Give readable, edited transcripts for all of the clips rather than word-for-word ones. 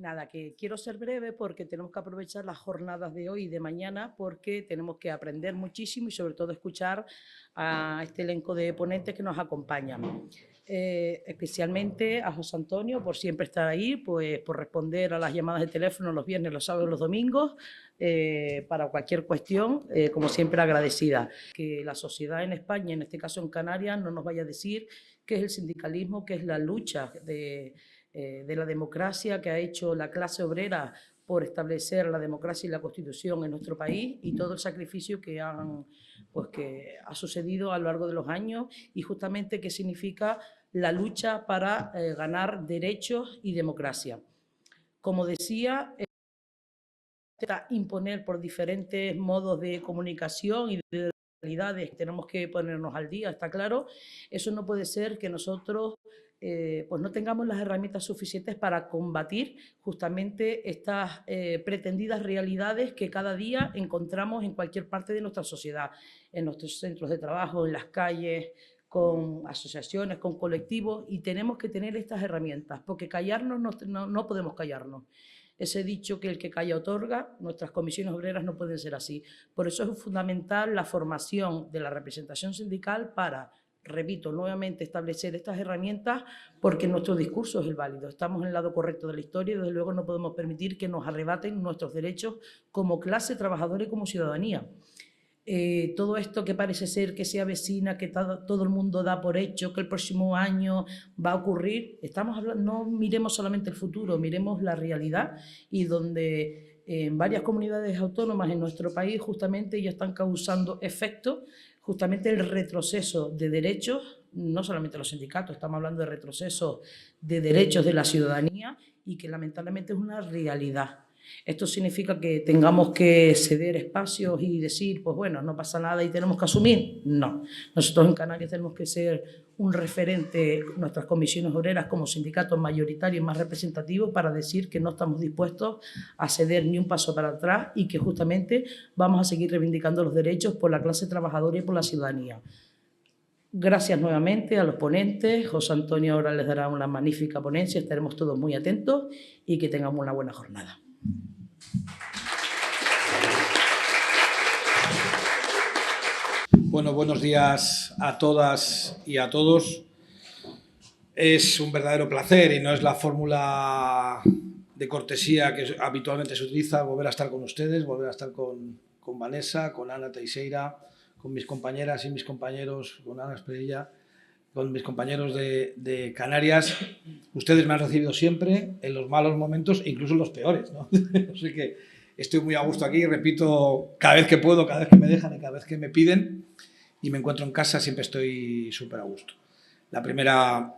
Nada, que quiero ser breve porque tenemos que aprovechar las jornadas de hoy y de mañana porque tenemos que aprender muchísimo y sobre todo escuchar a este elenco de ponentes que nos acompañan. Especialmente a José Antonio por siempre estar ahí, pues por responder a las llamadas de teléfono los viernes, los sábados y los domingos, para cualquier cuestión, como siempre agradecida. Que la sociedad en España, en este caso en Canarias, no nos vaya a decir qué es el sindicalismo, qué es la lucha de la democracia que ha hecho la clase obrera por establecer la democracia y la Constitución en nuestro país y todo el sacrificio que ha sucedido a lo largo de los años y justamente qué significa la lucha para ganar derechos y democracia. Como decía, imponer por diferentes modos de comunicación y de realidades, tenemos que ponernos al día, está claro. Eso no puede ser que nosotros pues no tengamos las herramientas suficientes para combatir justamente estas pretendidas realidades que cada día encontramos en cualquier parte de nuestra sociedad, en nuestros centros de trabajo, en las calles, con asociaciones, con colectivos, y tenemos que tener estas herramientas, porque callarnos no podemos callarnos. Ese dicho que el que calla otorga, nuestras comisiones obreras no pueden ser así. Por eso es fundamental la formación de la representación sindical para, repito, nuevamente establecer estas herramientas, porque nuestro discurso es el válido. Estamos en el lado correcto de la historia y desde luego no podemos permitir que nos arrebaten nuestros derechos como clase trabajadora y como ciudadanía. Todo esto que parece ser que se avecina, que todo el mundo da por hecho, que el próximo año va a ocurrir, estamos hablando, no miremos solamente el futuro, miremos la realidad, y donde en varias comunidades autónomas en nuestro país justamente ya están causando efectos, justamente el retroceso de derechos, no solamente los sindicatos, estamos hablando de retroceso de derechos de la ciudadanía y que lamentablemente es una realidad. ¿Esto significa que tengamos que ceder espacios y decir, pues bueno, no pasa nada y tenemos que asumir? No. Nosotros en Canarias tenemos que ser un referente, nuestras comisiones obreras como sindicatos mayoritarios más representativos, para decir que no estamos dispuestos a ceder ni un paso para atrás y que justamente vamos a seguir reivindicando los derechos por la clase trabajadora y por la ciudadanía. Gracias nuevamente a los ponentes. José Antonio ahora les dará una magnífica ponencia, estaremos todos muy atentos y que tengamos una buena jornada. Bueno, buenos días a todas y a todos. Es un verdadero placer y no es la fórmula de cortesía que habitualmente se utiliza volver a estar con ustedes, volver a estar con Vanessa, con Ana Teixeira, con mis compañeras y mis compañeros, con Ana Esperilla, con mis compañeros de Canarias. Ustedes me han recibido siempre en los malos momentos, incluso en los peores, ¿no? Así que estoy muy a gusto aquí, repito, cada vez que puedo, cada vez que me dejan y cada vez que me piden y me encuentro en casa, siempre estoy súper a gusto. La primera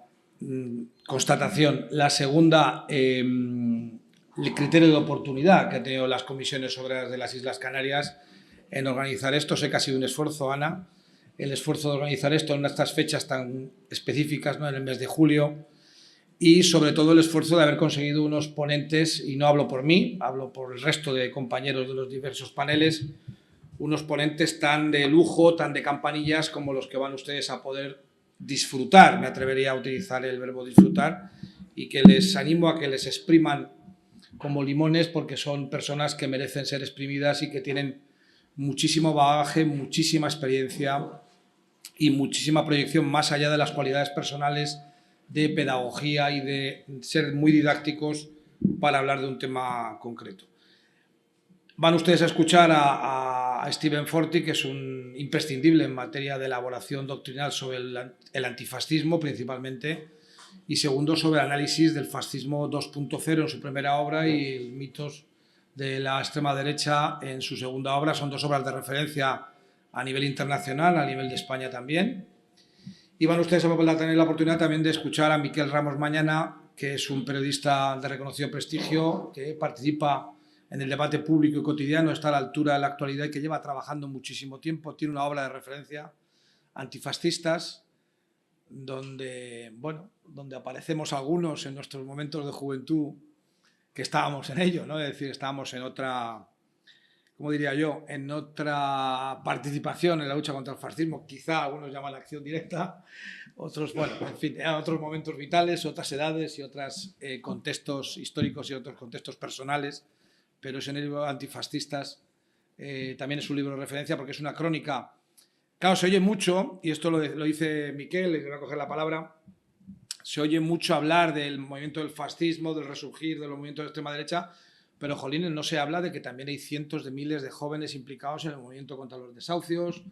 constatación. La segunda, el criterio de oportunidad que han tenido las comisiones obreras de las Islas Canarias en organizar esto. Sé que ha sido un esfuerzo, Ana, el esfuerzo de organizar esto en estas fechas tan específicas, ¿no?, en el mes de julio, y sobre todo el esfuerzo de haber conseguido unos ponentes, y no hablo por mí, hablo por el resto de compañeros de los diversos paneles, unos ponentes tan de lujo, tan de campanillas como los que van ustedes a poder disfrutar, me atrevería a utilizar el verbo disfrutar, y que les animo a que les expriman como limones, porque son personas que merecen ser exprimidas y que tienen muchísimo bagaje, muchísima experiencia y muchísima proyección más allá de las cualidades personales de pedagogía y de ser muy didácticos para hablar de un tema concreto. Van ustedes a escuchar a Stephen Forti, que es un imprescindible en materia de elaboración doctrinal sobre el antifascismo principalmente, y segundo sobre el análisis del fascismo 2.0 en su primera obra y mitos de la extrema derecha en su segunda obra. Son dos obras de referencia a nivel internacional, a nivel de España también. Y van ustedes a tener la oportunidad también de escuchar a Miquel Ramos Mañana, que es un periodista de reconocido prestigio, que participa en el debate público y cotidiano, está a la altura de la actualidad y que lleva trabajando muchísimo tiempo. Tiene una obra de referencia, Antifascistas, donde aparecemos algunos en nuestros momentos de juventud que estábamos en ello, ¿no? Es decir, estábamos en otra como diría yo, en otra participación en la lucha contra el fascismo. Quizá algunos llaman la acción directa, otros, bueno, en fin, en otros momentos vitales, otras edades y otros contextos históricos y otros contextos personales. Pero ese libro Antifascistas también es un libro de referencia porque es una crónica. Claro, se oye mucho, y esto lo dice Miquel, le voy a coger la palabra, se oye mucho hablar del movimiento del fascismo, del resurgir de los movimientos de extrema derecha, pero, jolines, no se habla de que también hay cientos de miles de jóvenes implicados en el movimiento contra los desahucios,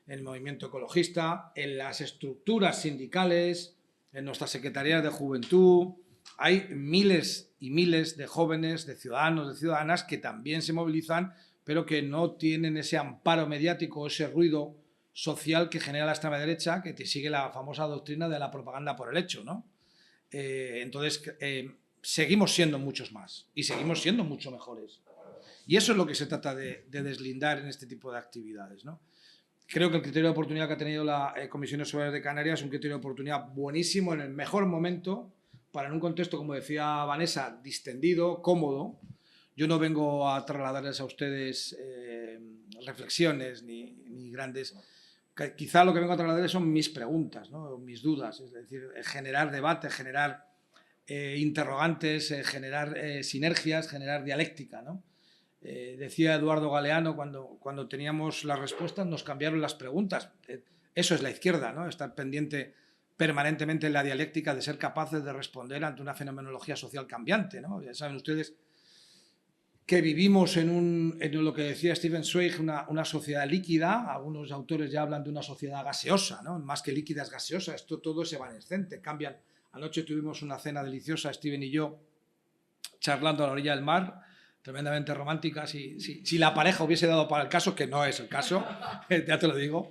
en el movimiento ecologista, en las estructuras sindicales, en nuestras secretarías de juventud. Hay miles y miles de jóvenes, de ciudadanos, de ciudadanas que también se movilizan, pero que no tienen ese amparo mediático, ese ruido social que genera la extrema derecha, que te sigue la famosa doctrina de la propaganda por el hecho, ¿no? Entonces, seguimos siendo muchos más y seguimos siendo mucho mejores. Y eso es lo que se trata de deslindar en este tipo de actividades, ¿no? Creo que el criterio de oportunidad que ha tenido la Comisiones Obreras de Canarias es un criterio de oportunidad buenísimo, en el mejor momento, para en un contexto, como decía Vanessa, distendido, cómodo. Yo no vengo a trasladarles a ustedes reflexiones ni grandes... Quizá lo que vengo a trasladarles son mis preguntas, ¿no? Mis dudas, es decir, generar debate, generar interrogantes, generar sinergias, generar dialéctica, ¿no? Decía Eduardo Galeano, cuando teníamos las respuestas nos cambiaron las preguntas. Eso es la izquierda, ¿no? Estar pendiente permanentemente en la dialéctica de ser capaces de responder ante una fenomenología social cambiante, ¿no? Ya saben ustedes que vivimos en lo que decía Stephen Zweig, una sociedad líquida. Algunos autores ya hablan de una sociedad gaseosa, ¿no? Más que líquida es gaseosa, esto todo es evanescente, cambian. Anoche tuvimos una cena deliciosa, Steven y yo, charlando a la orilla del mar, tremendamente romántica, si la pareja hubiese dado para el caso, que no es el caso, ya te lo digo.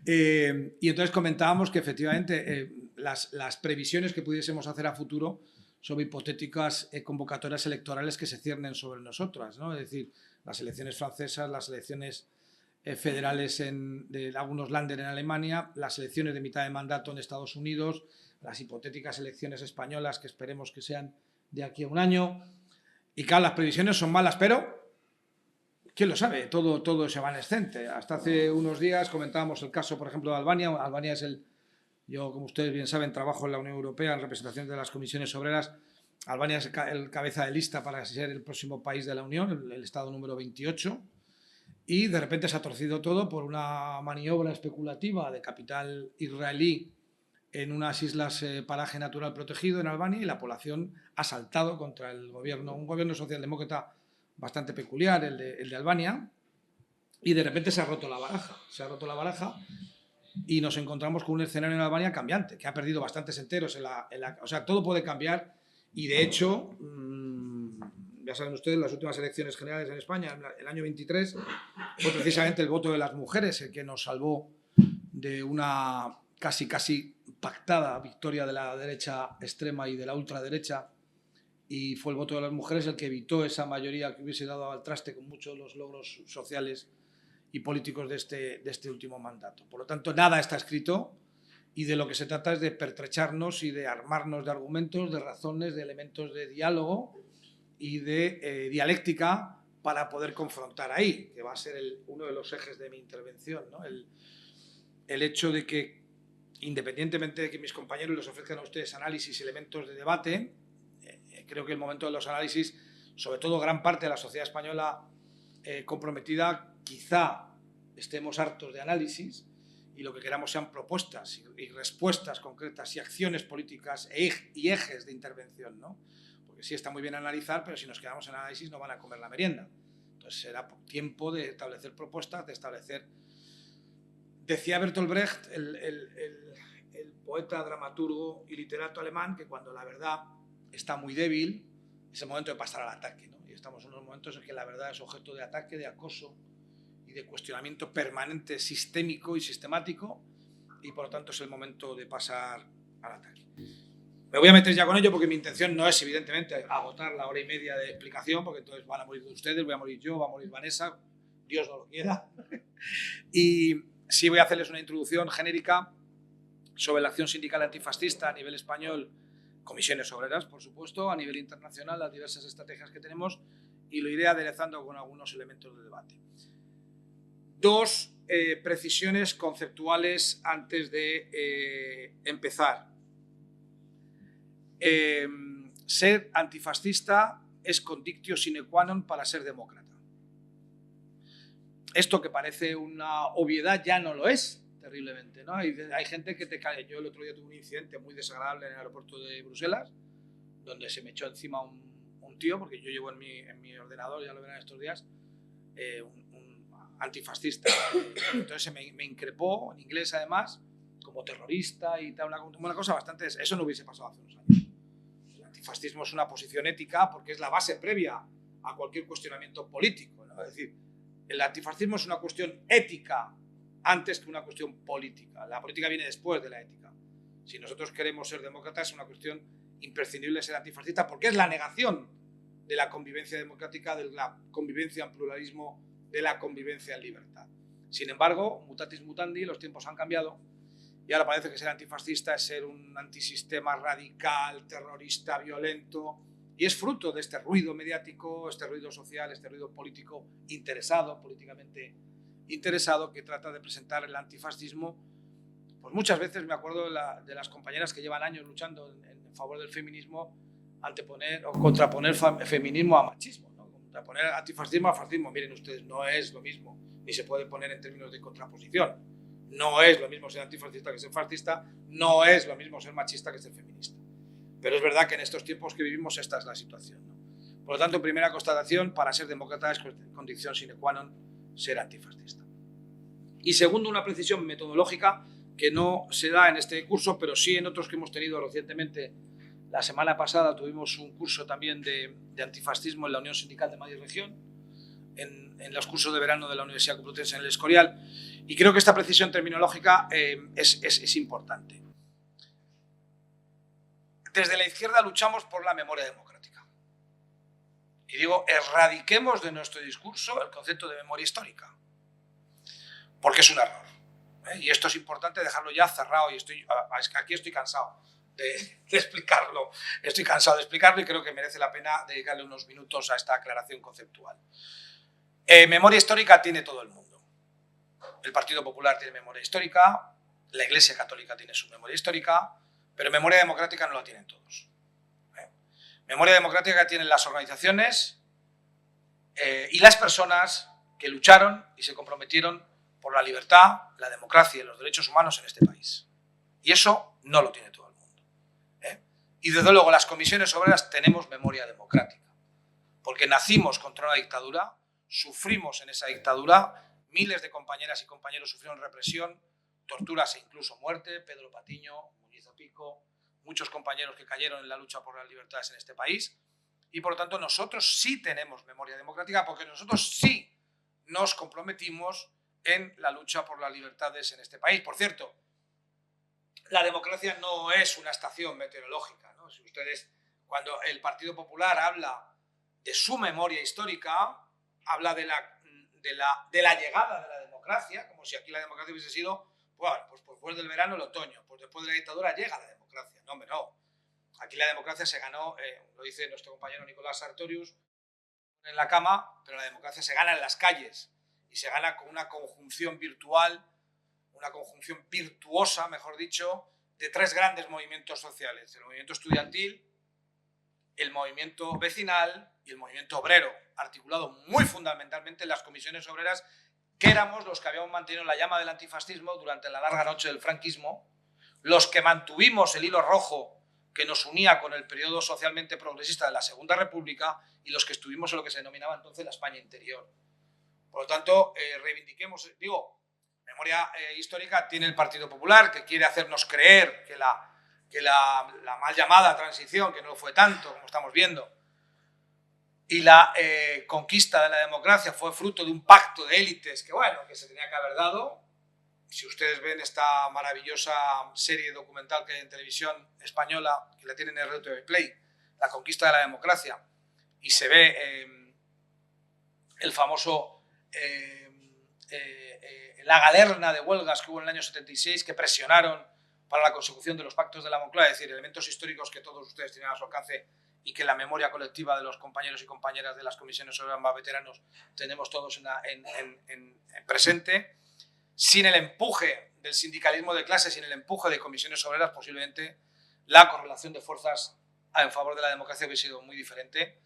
Y entonces comentábamos que efectivamente las previsiones que pudiésemos hacer a futuro sobre hipotéticas convocatorias electorales que se ciernen sobre nosotras, ¿no? Es decir, las elecciones francesas, las elecciones federales de algunos Länder en Alemania, las elecciones de mitad de mandato en Estados Unidos, las hipotéticas elecciones españolas que esperemos que sean de aquí a un año. Y claro, las previsiones son malas, pero ¿quién lo sabe? Todo es evanescente. Hasta hace unos días comentábamos el caso, por ejemplo, de Albania. Albania es yo, como ustedes bien saben, trabajo en la Unión Europea en representación de las comisiones obreras. Albania es el cabeza de lista para ser el próximo país de la Unión, el estado número 28. Y de repente se ha torcido todo por una maniobra especulativa de capital israelí en unas islas paraje natural protegido en Albania, y la población ha saltado contra el gobierno, un gobierno socialdemócrata bastante peculiar, el de Albania, y de repente se ha roto la baraja y nos encontramos con un escenario en Albania cambiante, que ha perdido bastantes enteros o sea, todo puede cambiar, y de hecho, ya saben ustedes, las últimas elecciones generales en España, el año 23, fue precisamente el voto de las mujeres el que nos salvó de una casi pactada victoria de la derecha extrema y de la ultraderecha, y fue el voto de las mujeres el que evitó esa mayoría que hubiese dado al traste con muchos de los logros sociales y políticos de este último mandato. Por lo tanto, nada está escrito, y de lo que se trata es de pertrecharnos y de armarnos de argumentos, de razones, de elementos de diálogo y de dialéctica para poder confrontar ahí, que va a ser uno de los ejes de mi intervención, ¿no? El hecho de que, independientemente de que mis compañeros les ofrezcan a ustedes análisis y elementos de debate, creo que el momento de los análisis, sobre todo gran parte de la sociedad española comprometida, quizá estemos hartos de análisis y lo que queramos sean propuestas y respuestas concretas y acciones políticas y ejes de intervención, ¿no? Porque sí está muy bien analizar, pero si nos quedamos en análisis no van a comer la merienda. Entonces será tiempo de establecer propuestas, de establecer... Decía Bertolt Brecht, el poeta, dramaturgo y literato alemán, que cuando la verdad está muy débil es el momento de pasar al ataque, ¿no? Y estamos en unos momentos en que la verdad es objeto de ataque, de acoso y de cuestionamiento permanente, sistémico y sistemático, y por lo tanto es el momento de pasar al ataque. Me voy a meter ya con ello porque mi intención no es, evidentemente, agotar la hora y media de explicación, porque entonces van a morir ustedes, voy a morir yo, va a morir Vanessa, Dios no lo quiera. Y sí voy a hacerles una introducción genérica sobre la acción sindical antifascista a nivel español, comisiones obreras, por supuesto, a nivel internacional, las diversas estrategias que tenemos, y lo iré aderezando con algunos elementos de debate. Dos precisiones conceptuales antes de empezar. Ser antifascista es condictio sine qua non para ser demócrata. Esto que parece una obviedad ya no lo es, terriblemente, ¿no? Hay gente que te cae. Yo el otro día tuve un incidente muy desagradable en el aeropuerto de Bruselas, donde se me echó encima un tío, porque yo llevo en mi ordenador, ya lo verán estos días, un antifascista. Entonces me increpó, en inglés además, como terrorista y tal, una cosa bastante... Eso no hubiese pasado hace unos años. El antifascismo es una posición ética porque es la base previa a cualquier cuestionamiento político, ¿no? Es decir, el antifascismo es una cuestión ética antes que una cuestión política. La política viene después de la ética. Si nosotros queremos ser demócratas, es una cuestión imprescindible ser antifascista porque es la negación de la convivencia democrática, de la convivencia en pluralismo, de la convivencia en libertad. Sin embargo, mutatis mutandi, los tiempos han cambiado y ahora parece que ser antifascista es ser un antisistema radical, terrorista, violento, y es fruto de este ruido mediático, este ruido social, este ruido político interesado, políticamente interesado, que trata de presentar el antifascismo. Pues muchas veces me acuerdo de las compañeras que llevan años luchando en favor del feminismo, anteponer o contraponer feminismo a machismo, ¿no? Contraponer antifascismo a fascismo. Miren ustedes, no es lo mismo, ni se puede poner en términos de contraposición. No es lo mismo ser antifascista que ser fascista, no es lo mismo ser machista que ser feminista. Pero es verdad que en estos tiempos que vivimos esta es la situación, ¿no? Por lo tanto, primera constatación, para ser demócrata es condición sine qua non ser antifascista. Y segundo, una precisión metodológica que no se da en este curso, pero sí en otros que hemos tenido recientemente. La semana pasada tuvimos un curso también de antifascismo en la Unión Sindical de Madrid Región, en los cursos de verano de la Universidad Complutense en el Escorial, y creo que esta precisión terminológica es importante. Desde la izquierda luchamos por la memoria democrática. Y digo, erradiquemos de nuestro discurso el concepto de memoria histórica, porque es un error. Y esto es importante dejarlo ya cerrado, y aquí estoy cansado de explicarlo. Estoy cansado de explicarlo y creo que merece la pena dedicarle unos minutos a esta aclaración conceptual. Memoria histórica tiene todo el mundo. El Partido Popular tiene memoria histórica, la Iglesia Católica tiene su memoria histórica, pero memoria democrática no la tienen todos. Memoria democrática tienen las organizaciones y las personas que lucharon y se comprometieron por la libertad, la democracia y los derechos humanos en este país. Y eso no lo tiene todo el mundo. Y desde luego las comisiones obreras tenemos memoria democrática, porque nacimos contra una dictadura, sufrimos en esa dictadura, miles de compañeras y compañeros sufrieron represión, torturas e incluso muerte, Pedro Patiño, Muñiz Pico, muchos compañeros que cayeron en la lucha por las libertades en este país, y por lo tanto nosotros sí tenemos memoria democrática porque nosotros sí nos comprometimos en la lucha por las libertades en este país. Por cierto, la democracia no es una estación meteorológica, ¿no? Si ustedes, cuando el Partido Popular habla de su memoria histórica, habla de la llegada de la democracia, como si aquí la democracia hubiese sido, bueno, pues después del verano el otoño, pues después de la dictadura llega la democracia. No, hombre, no. Aquí la democracia se ganó, lo dice nuestro compañero Nicolás Sartorius, en la cama, pero la democracia se gana en las calles y se gana con una conjunción virtual, una conjunción virtuosa, mejor dicho, de tres grandes movimientos sociales: el movimiento estudiantil, el movimiento vecinal y el movimiento obrero, articulado muy fundamentalmente en las comisiones obreras, que éramos los que habíamos mantenido la llama del antifascismo durante la larga noche del franquismo, los que mantuvimos el hilo rojo que nos unía con el periodo socialmente progresista de la Segunda República y los que estuvimos en lo que se denominaba entonces la España interior. Por lo tanto, reivindiquemos, memoria histórica tiene el Partido Popular, que quiere hacernos creer que la mal llamada transición, que no fue tanto, como estamos viendo, y la conquista de la democracia fue fruto de un pacto de élites que, bueno, que se tenía que haber dado. Si ustedes ven esta maravillosa serie documental que hay en televisión española, que la tienen en RTV Play, La conquista de la democracia, y se ve el famoso la galerna de huelgas que hubo en el año 76 que presionaron para la consecución de los pactos de la Moncloa, es decir, elementos históricos que todos ustedes tienen a su alcance y que en la memoria colectiva de los compañeros y compañeras de las comisiones obreras más veteranos tenemos todos en presente. Sin el empuje del sindicalismo de clase, sin el empuje de comisiones obreras, posiblemente la correlación de fuerzas en favor de la democracia hubiese sido muy diferente,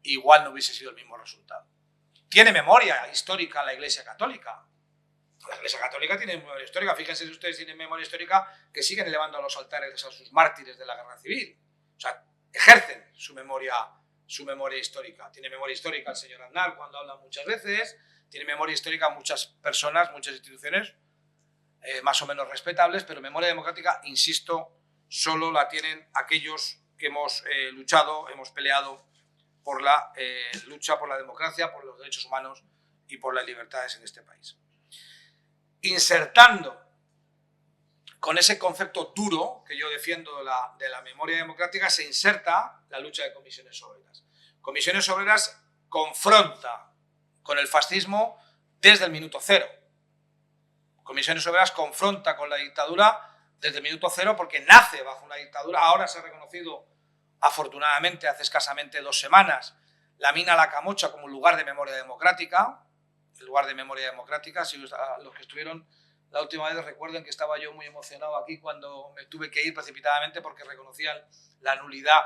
igual no hubiese sido el mismo resultado. Tiene memoria histórica la Iglesia Católica. La Iglesia Católica tiene memoria histórica. Fíjense si ustedes tienen memoria histórica, que siguen elevando a los altares a sus mártires de la Guerra Civil. O sea, ejercen su memoria histórica. Tiene memoria histórica el señor Aznar cuando habla muchas veces, tiene memoria histórica muchas personas, muchas instituciones más o menos respetables, pero memoria democrática, insisto, solo la tienen aquellos que hemos luchado, hemos peleado por la lucha por la democracia, por los derechos humanos y por las libertades en este país. Insertando con ese concepto duro que yo defiendo de la memoria democrática, se inserta la lucha de comisiones obreras. Comisiones obreras confronta con el fascismo desde el minuto cero. Comisiones obreras confronta con la dictadura desde el minuto cero porque nace bajo una dictadura. Ahora se ha reconocido, afortunadamente, hace escasamente 2 semanas, la mina La Camocha como lugar de memoria democrática. El lugar de memoria democrática, si los que estuvieron la última vez recuerden que estaba yo muy emocionado aquí cuando me tuve que ir precipitadamente porque reconocían la nulidad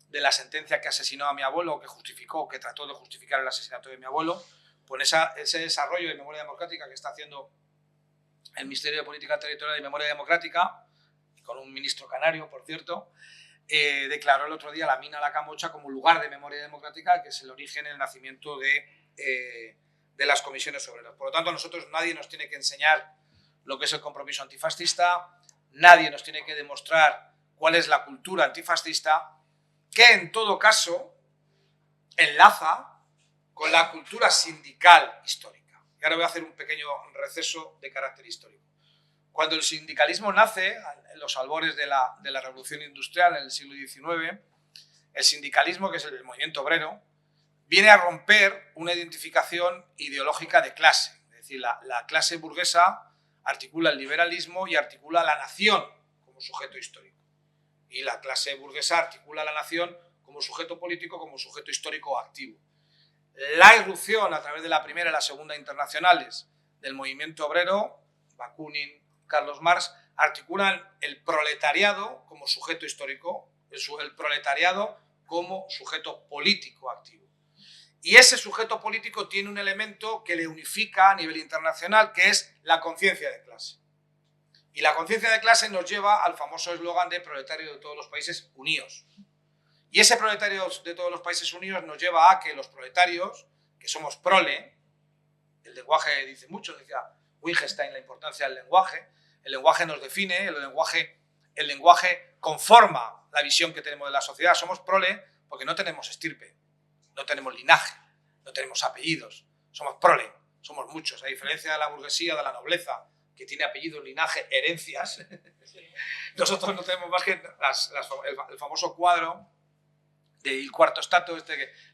de la sentencia que asesinó a mi abuelo, que justificó, que trató de justificar el asesinato de mi abuelo. Pues ese desarrollo de memoria democrática que está haciendo el Ministerio de Política Territorial y Memoria Democrática, con un ministro canario, por cierto, declaró el otro día la mina La Camocha como lugar de memoria democrática, que es el origen, el nacimiento de las comisiones obreras. Por lo tanto, a nosotros nadie nos tiene que enseñar lo que es el compromiso antifascista, nadie nos tiene que demostrar cuál es la cultura antifascista, que en todo caso enlaza con la cultura sindical histórica. Y ahora voy a hacer un pequeño receso de carácter histórico. Cuando el sindicalismo nace, en los albores de la Revolución Industrial en el siglo XIX, el sindicalismo, que es el movimiento obrero, viene a romper una identificación ideológica de clase. Es decir, la clase burguesa articula el liberalismo y articula la nación como sujeto histórico. Y la clase burguesa articula la nación como sujeto político, como sujeto histórico activo. La irrupción a través de la Primera y la Segunda Internacionales del movimiento obrero, Bakunin, Carlos Marx, articulan el proletariado como sujeto histórico, el proletariado como sujeto político activo. Y ese sujeto político tiene un elemento que le unifica a nivel internacional, que es la conciencia de clase. Y la conciencia de clase nos lleva al famoso eslogan de proletario de todos los países unidos. Y ese proletario de todos los países unidos nos lleva a que los proletarios, que somos prole, el lenguaje dice mucho, decía Wittgenstein la importancia del lenguaje, el lenguaje nos define, el lenguaje conforma la visión que tenemos de la sociedad. Somos prole porque no tenemos estirpe, no tenemos linaje, no tenemos apellidos, somos prole, somos muchos, a diferencia de la burguesía, de la nobleza, que tiene apellidos, linaje, herencias. Nosotros no tenemos más que el famoso cuadro de Il Quarto Stato,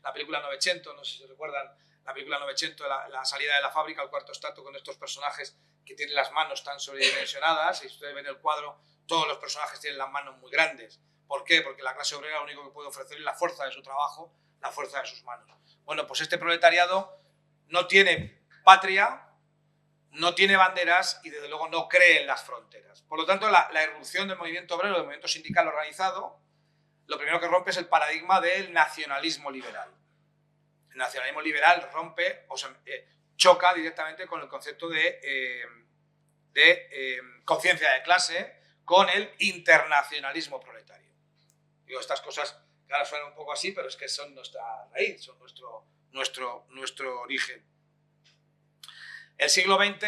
la película Novecento, no sé si recuerdan, la película Novecento, la salida de la fábrica, el Cuarto Stato, con estos personajes que tienen las manos tan sobredimensionadas, y si ustedes ven el cuadro, todos los personajes tienen las manos muy grandes. ¿Por qué? Porque la clase obrera lo único que puede ofrecer es la fuerza de su trabajo, la fuerza de sus manos. Bueno, pues este proletariado no tiene patria, no tiene banderas y desde luego no cree en las fronteras. Por lo tanto, la irrupción del movimiento obrero, del movimiento sindical organizado, lo primero que rompe es el paradigma del nacionalismo liberal. El nacionalismo liberal rompe, choca directamente con el concepto de conciencia de clase, con el internacionalismo proletario. Digo, estas cosas que ahora suenan un poco así, pero es que son nuestra raíz, son nuestro origen. El siglo XX,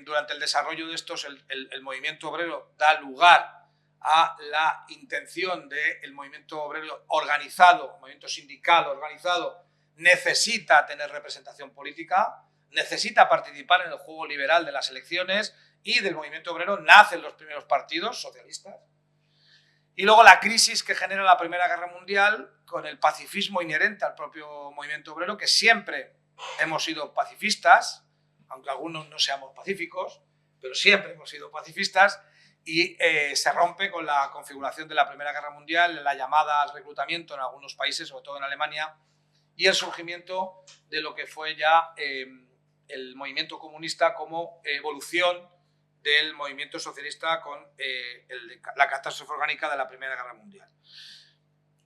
durante el desarrollo de estos, el movimiento obrero da lugar a la intención del movimiento obrero organizado, movimiento sindical organizado, necesita tener representación política, necesita participar en el juego liberal de las elecciones, y del movimiento obrero nacen los primeros partidos socialistas. Y luego la crisis que genera la Primera Guerra Mundial, con el pacifismo inherente al propio movimiento obrero, que siempre hemos sido pacifistas, aunque algunos no seamos pacíficos, pero siempre hemos sido pacifistas, y se rompe con la configuración de la Primera Guerra Mundial, la llamada al reclutamiento en algunos países, sobre todo en Alemania, y el surgimiento de lo que fue ya el movimiento comunista como evolución del movimiento socialista con la catástrofe orgánica de la Primera Guerra Mundial.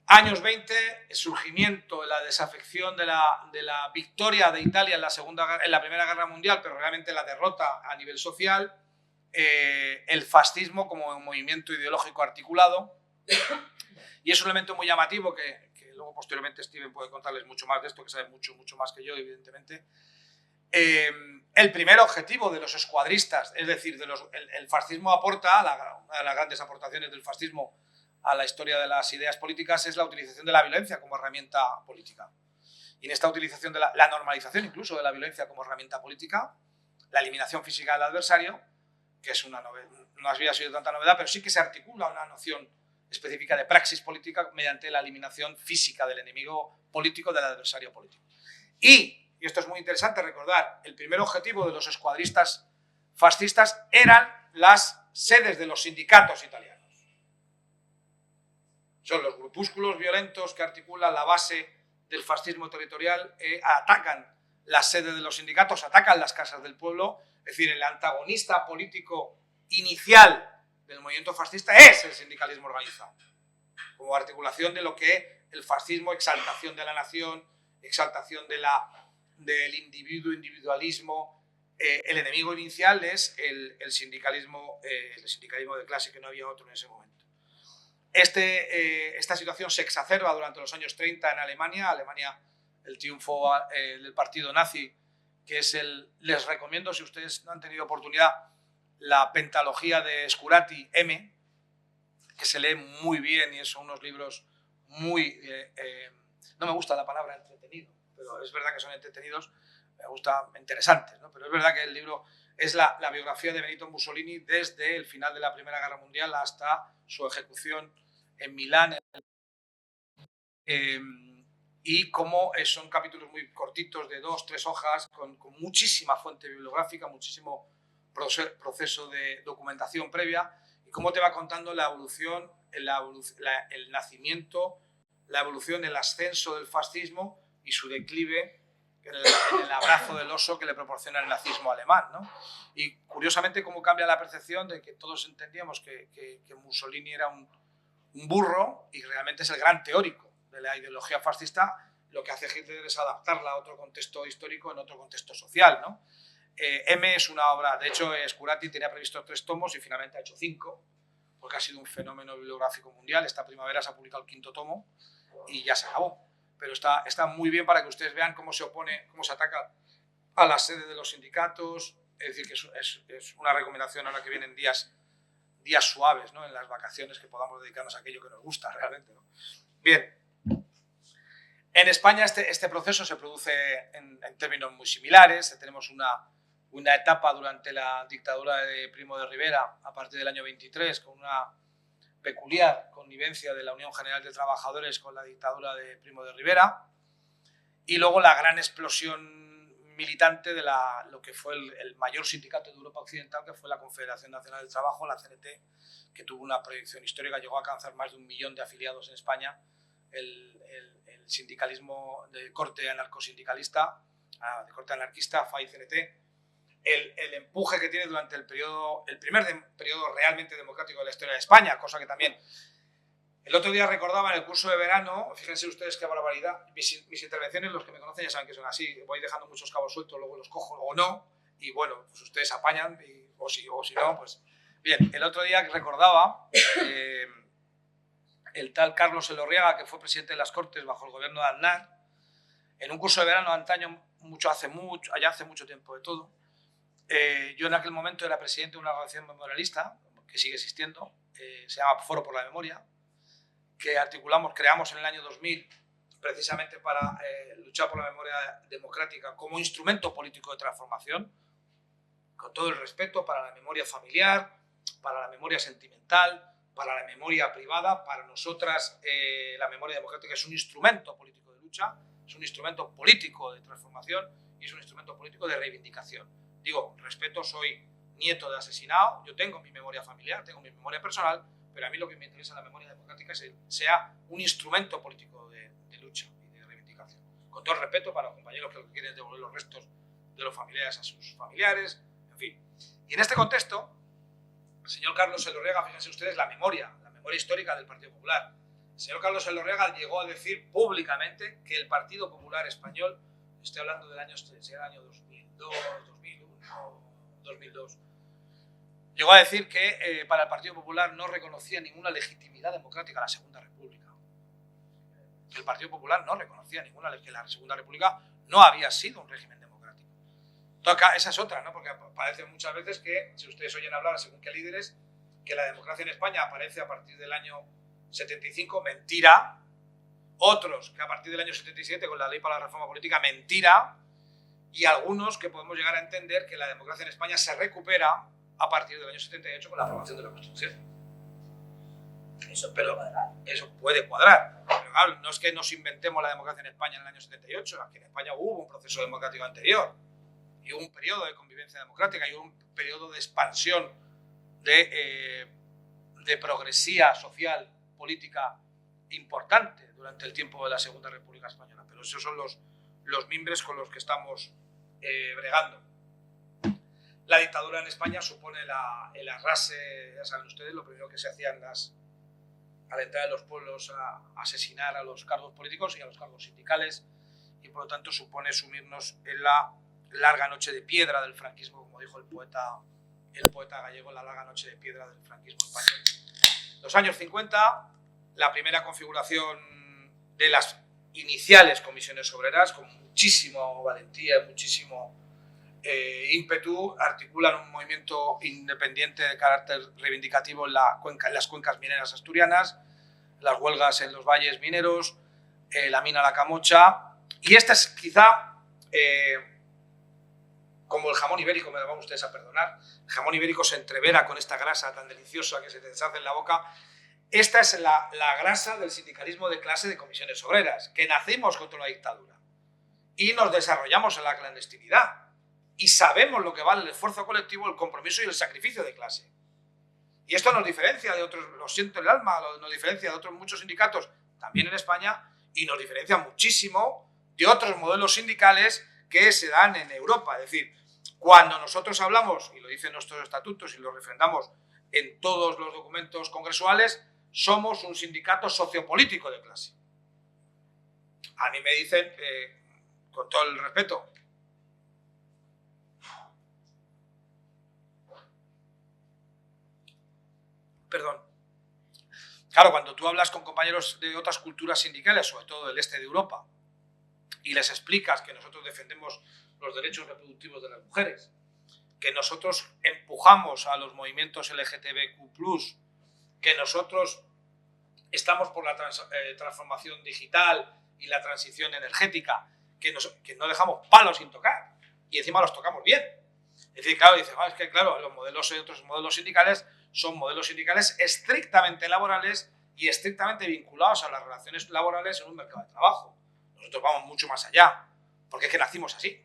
Años 20, el surgimiento, la desafección de la victoria de Italia en la Primera Guerra Mundial, pero realmente la derrota a nivel social, el fascismo como un movimiento ideológico articulado, y es un elemento muy llamativo que luego posteriormente Steven puede contarles mucho más de esto, que sabe mucho más que yo, evidentemente. El primer objetivo de los escuadristas, es decir, el fascismo aporta, una de las grandes aportaciones del fascismo a la historia de las ideas políticas es la utilización de la violencia como herramienta política. Y en esta utilización de la normalización incluso de la violencia como herramienta política, la eliminación física del adversario, que es una novedad, no había sido tanta novedad, pero sí que se articula una noción específica de praxis política mediante la eliminación física del enemigo político, del adversario político. Y esto es muy interesante recordar, el primer objetivo de los escuadristas fascistas eran las sedes de los sindicatos italianos. Son los grupúsculos violentos que articulan la base del fascismo territorial, atacan las sedes de los sindicatos, atacan las casas del pueblo, es decir, el antagonista político inicial del movimiento fascista es el sindicalismo organizado, como articulación de lo que el fascismo, exaltación de la nación, exaltación del individualismo. El enemigo inicial es el sindicalismo de clase, que no había otro en ese momento. Esta situación se exacerba durante los años 30 en Alemania, el triunfo del partido nazi, que es les recomiendo, si ustedes no han tenido oportunidad, la pentalogía de Scurati, M, que se lee muy bien y son unos libros muy... no me gusta la palabra entretenido, pero es verdad que son entretenidos, me gusta interesantes, ¿no? Pero es verdad que el libro es la biografía de Benito Mussolini desde el final de la Primera Guerra Mundial hasta su ejecución en Milán. Y como son capítulos muy cortitos de 2-3 hojas, con muchísima fuente bibliográfica, muchísimo proceso de documentación previa, y cómo te va contando la evolución, el nacimiento, la evolución, el ascenso del fascismo y su declive en el abrazo del oso que le proporciona el nazismo alemán, ¿no? Y curiosamente cómo cambia la percepción de que todos entendíamos que Mussolini era un burro y realmente es el gran teórico de la ideología fascista. Lo que hace Hitler es adaptarla a otro contexto histórico, en otro contexto social, ¿no? M es una obra, de hecho Scurati tenía previsto 3 tomos y finalmente ha hecho 5, porque ha sido un fenómeno bibliográfico mundial. Esta primavera se ha publicado el 5º tomo y ya se acabó. Pero está muy bien para que ustedes vean cómo se opone, cómo se ataca a la sede de los sindicatos. Es decir, que es una recomendación ahora que vienen días suaves, ¿no? En las vacaciones, que podamos dedicarnos a aquello que nos gusta realmente, ¿no? Bien. En España este proceso se produce en términos muy similares. Tenemos una etapa durante la dictadura de Primo de Rivera, a partir del año 23, con una peculiar connivencia de la Unión General de Trabajadores con la dictadura de Primo de Rivera, y luego la gran explosión militante de lo que fue el mayor sindicato de Europa Occidental, que fue la Confederación Nacional del Trabajo, la CNT, que tuvo una proyección histórica, llegó a alcanzar más de 1 millón de afiliados en España. El sindicalismo de corte anarcosindicalista, de corte anarquista, FAI-CNT, el empuje que tiene durante el primer periodo realmente democrático de la historia de España, cosa que también el otro día recordaba en el curso de verano. Fíjense ustedes qué barbaridad. Mis intervenciones, los que me conocen ya saben que son así, voy dejando muchos cabos sueltos, luego los cojo, luego no, y bueno, pues ustedes apañan, o si no, pues bien. El otro día desrecordaba el tal Carlos Elorriaga, que fue presidente de las Cortes bajo el gobierno de Aznar, en un curso de verano de antaño, allá hace mucho tiempo de todo. Yo en aquel momento era presidente de una organización memorialista, que sigue existiendo, se llama Foro por la Memoria, que creamos en el año 2000 precisamente para luchar por la memoria democrática como instrumento político de transformación, con todo el respeto para la memoria familiar, para la memoria sentimental, para la memoria privada. Para nosotras la memoria democrática es un instrumento político de lucha, es un instrumento político de transformación y es un instrumento político de reivindicación. Digo, respeto, soy nieto de asesinado, yo tengo mi memoria familiar, tengo mi memoria personal, pero a mí lo que me interesa en la memoria democrática es que sea un instrumento político de lucha y de reivindicación. Con todo el respeto para los compañeros que lo que quieren es devolver los restos de los familiares a sus familiares, en fin. Y en este contexto, el señor Carlos Elorriaga, fíjense ustedes, la memoria histórica del Partido Popular. El señor Carlos Elorriaga llegó a decir públicamente que el Partido Popular español, estoy hablando del año 2002, 2001, 2002, llegó a decir que para el Partido Popular no reconocía ninguna legitimidad democrática a la Segunda República. Que el Partido Popular no reconocía que la Segunda República no había sido un régimen democrático. Esa es otra, ¿no? Porque parece muchas veces que, si ustedes oyen hablar según qué líderes, que la democracia en España aparece a partir del año 75, mentira. Otros que a partir del año 77, con la ley para la reforma política, mentira. Y algunos que podemos llegar a entender que la democracia en España se recupera a partir del año 78 con la aprobación de la Constitución. Eso puede cuadrar. Pero claro, no es que nos inventemos la democracia en España en el año 78, aquí en España hubo un proceso democrático anterior, y hubo un periodo de convivencia democrática, y hubo un periodo de expansión de progresía social, política importante durante el tiempo de la Segunda República Española. Pero esos son los mimbres con los que estamos bregando. La dictadura en España supone el arrase, ya saben ustedes, lo primero que se hacían a la entrada de los pueblos a asesinar a los cargos políticos y a los cargos sindicales, y por lo tanto supone sumirnos en la larga noche de piedra del franquismo, como dijo el poeta gallego, la larga noche de piedra del franquismo español. Los años 50, la primera configuración de las iniciales comisiones obreras, con muchísima valentía y muchísimo ímpetu, articulan un movimiento independiente de carácter reivindicativo en las cuencas mineras asturianas, las huelgas en los valles mineros, la mina La Camocha, y esta es quizá, como el jamón ibérico, me van ustedes a perdonar, el jamón ibérico se entrevera con esta grasa tan deliciosa que se te deshace en la boca. Esta es la grasa del sindicalismo de clase de comisiones obreras, que nacimos contra la dictadura y nos desarrollamos en la clandestinidad. Y sabemos lo que vale el esfuerzo colectivo, el compromiso y el sacrificio de clase. Y esto nos diferencia de otros, lo siento en el alma, nos diferencia de otros muchos sindicatos, también en España, y nos diferencia muchísimo de otros modelos sindicales que se dan en Europa. Es decir, cuando nosotros hablamos, y lo dicen nuestros estatutos y lo refrendamos en todos los documentos congresuales, somos un sindicato sociopolítico de clase. A mí me dicen, con todo el respeto, perdón. Claro, cuando tú hablas con compañeros de otras culturas sindicales, sobre todo del este de Europa, y les explicas que nosotros defendemos los derechos reproductivos de las mujeres, que nosotros empujamos a los movimientos LGTBQ+, que nosotros estamos por la transformación digital y la transición energética, que no dejamos palos sin tocar, y encima los tocamos bien. Es decir, claro, dice, es que claro, los modelos y otros modelos sindicales son modelos sindicales estrictamente laborales y estrictamente vinculados a las relaciones laborales en un mercado de trabajo. Nosotros vamos mucho más allá, porque es que nacimos así.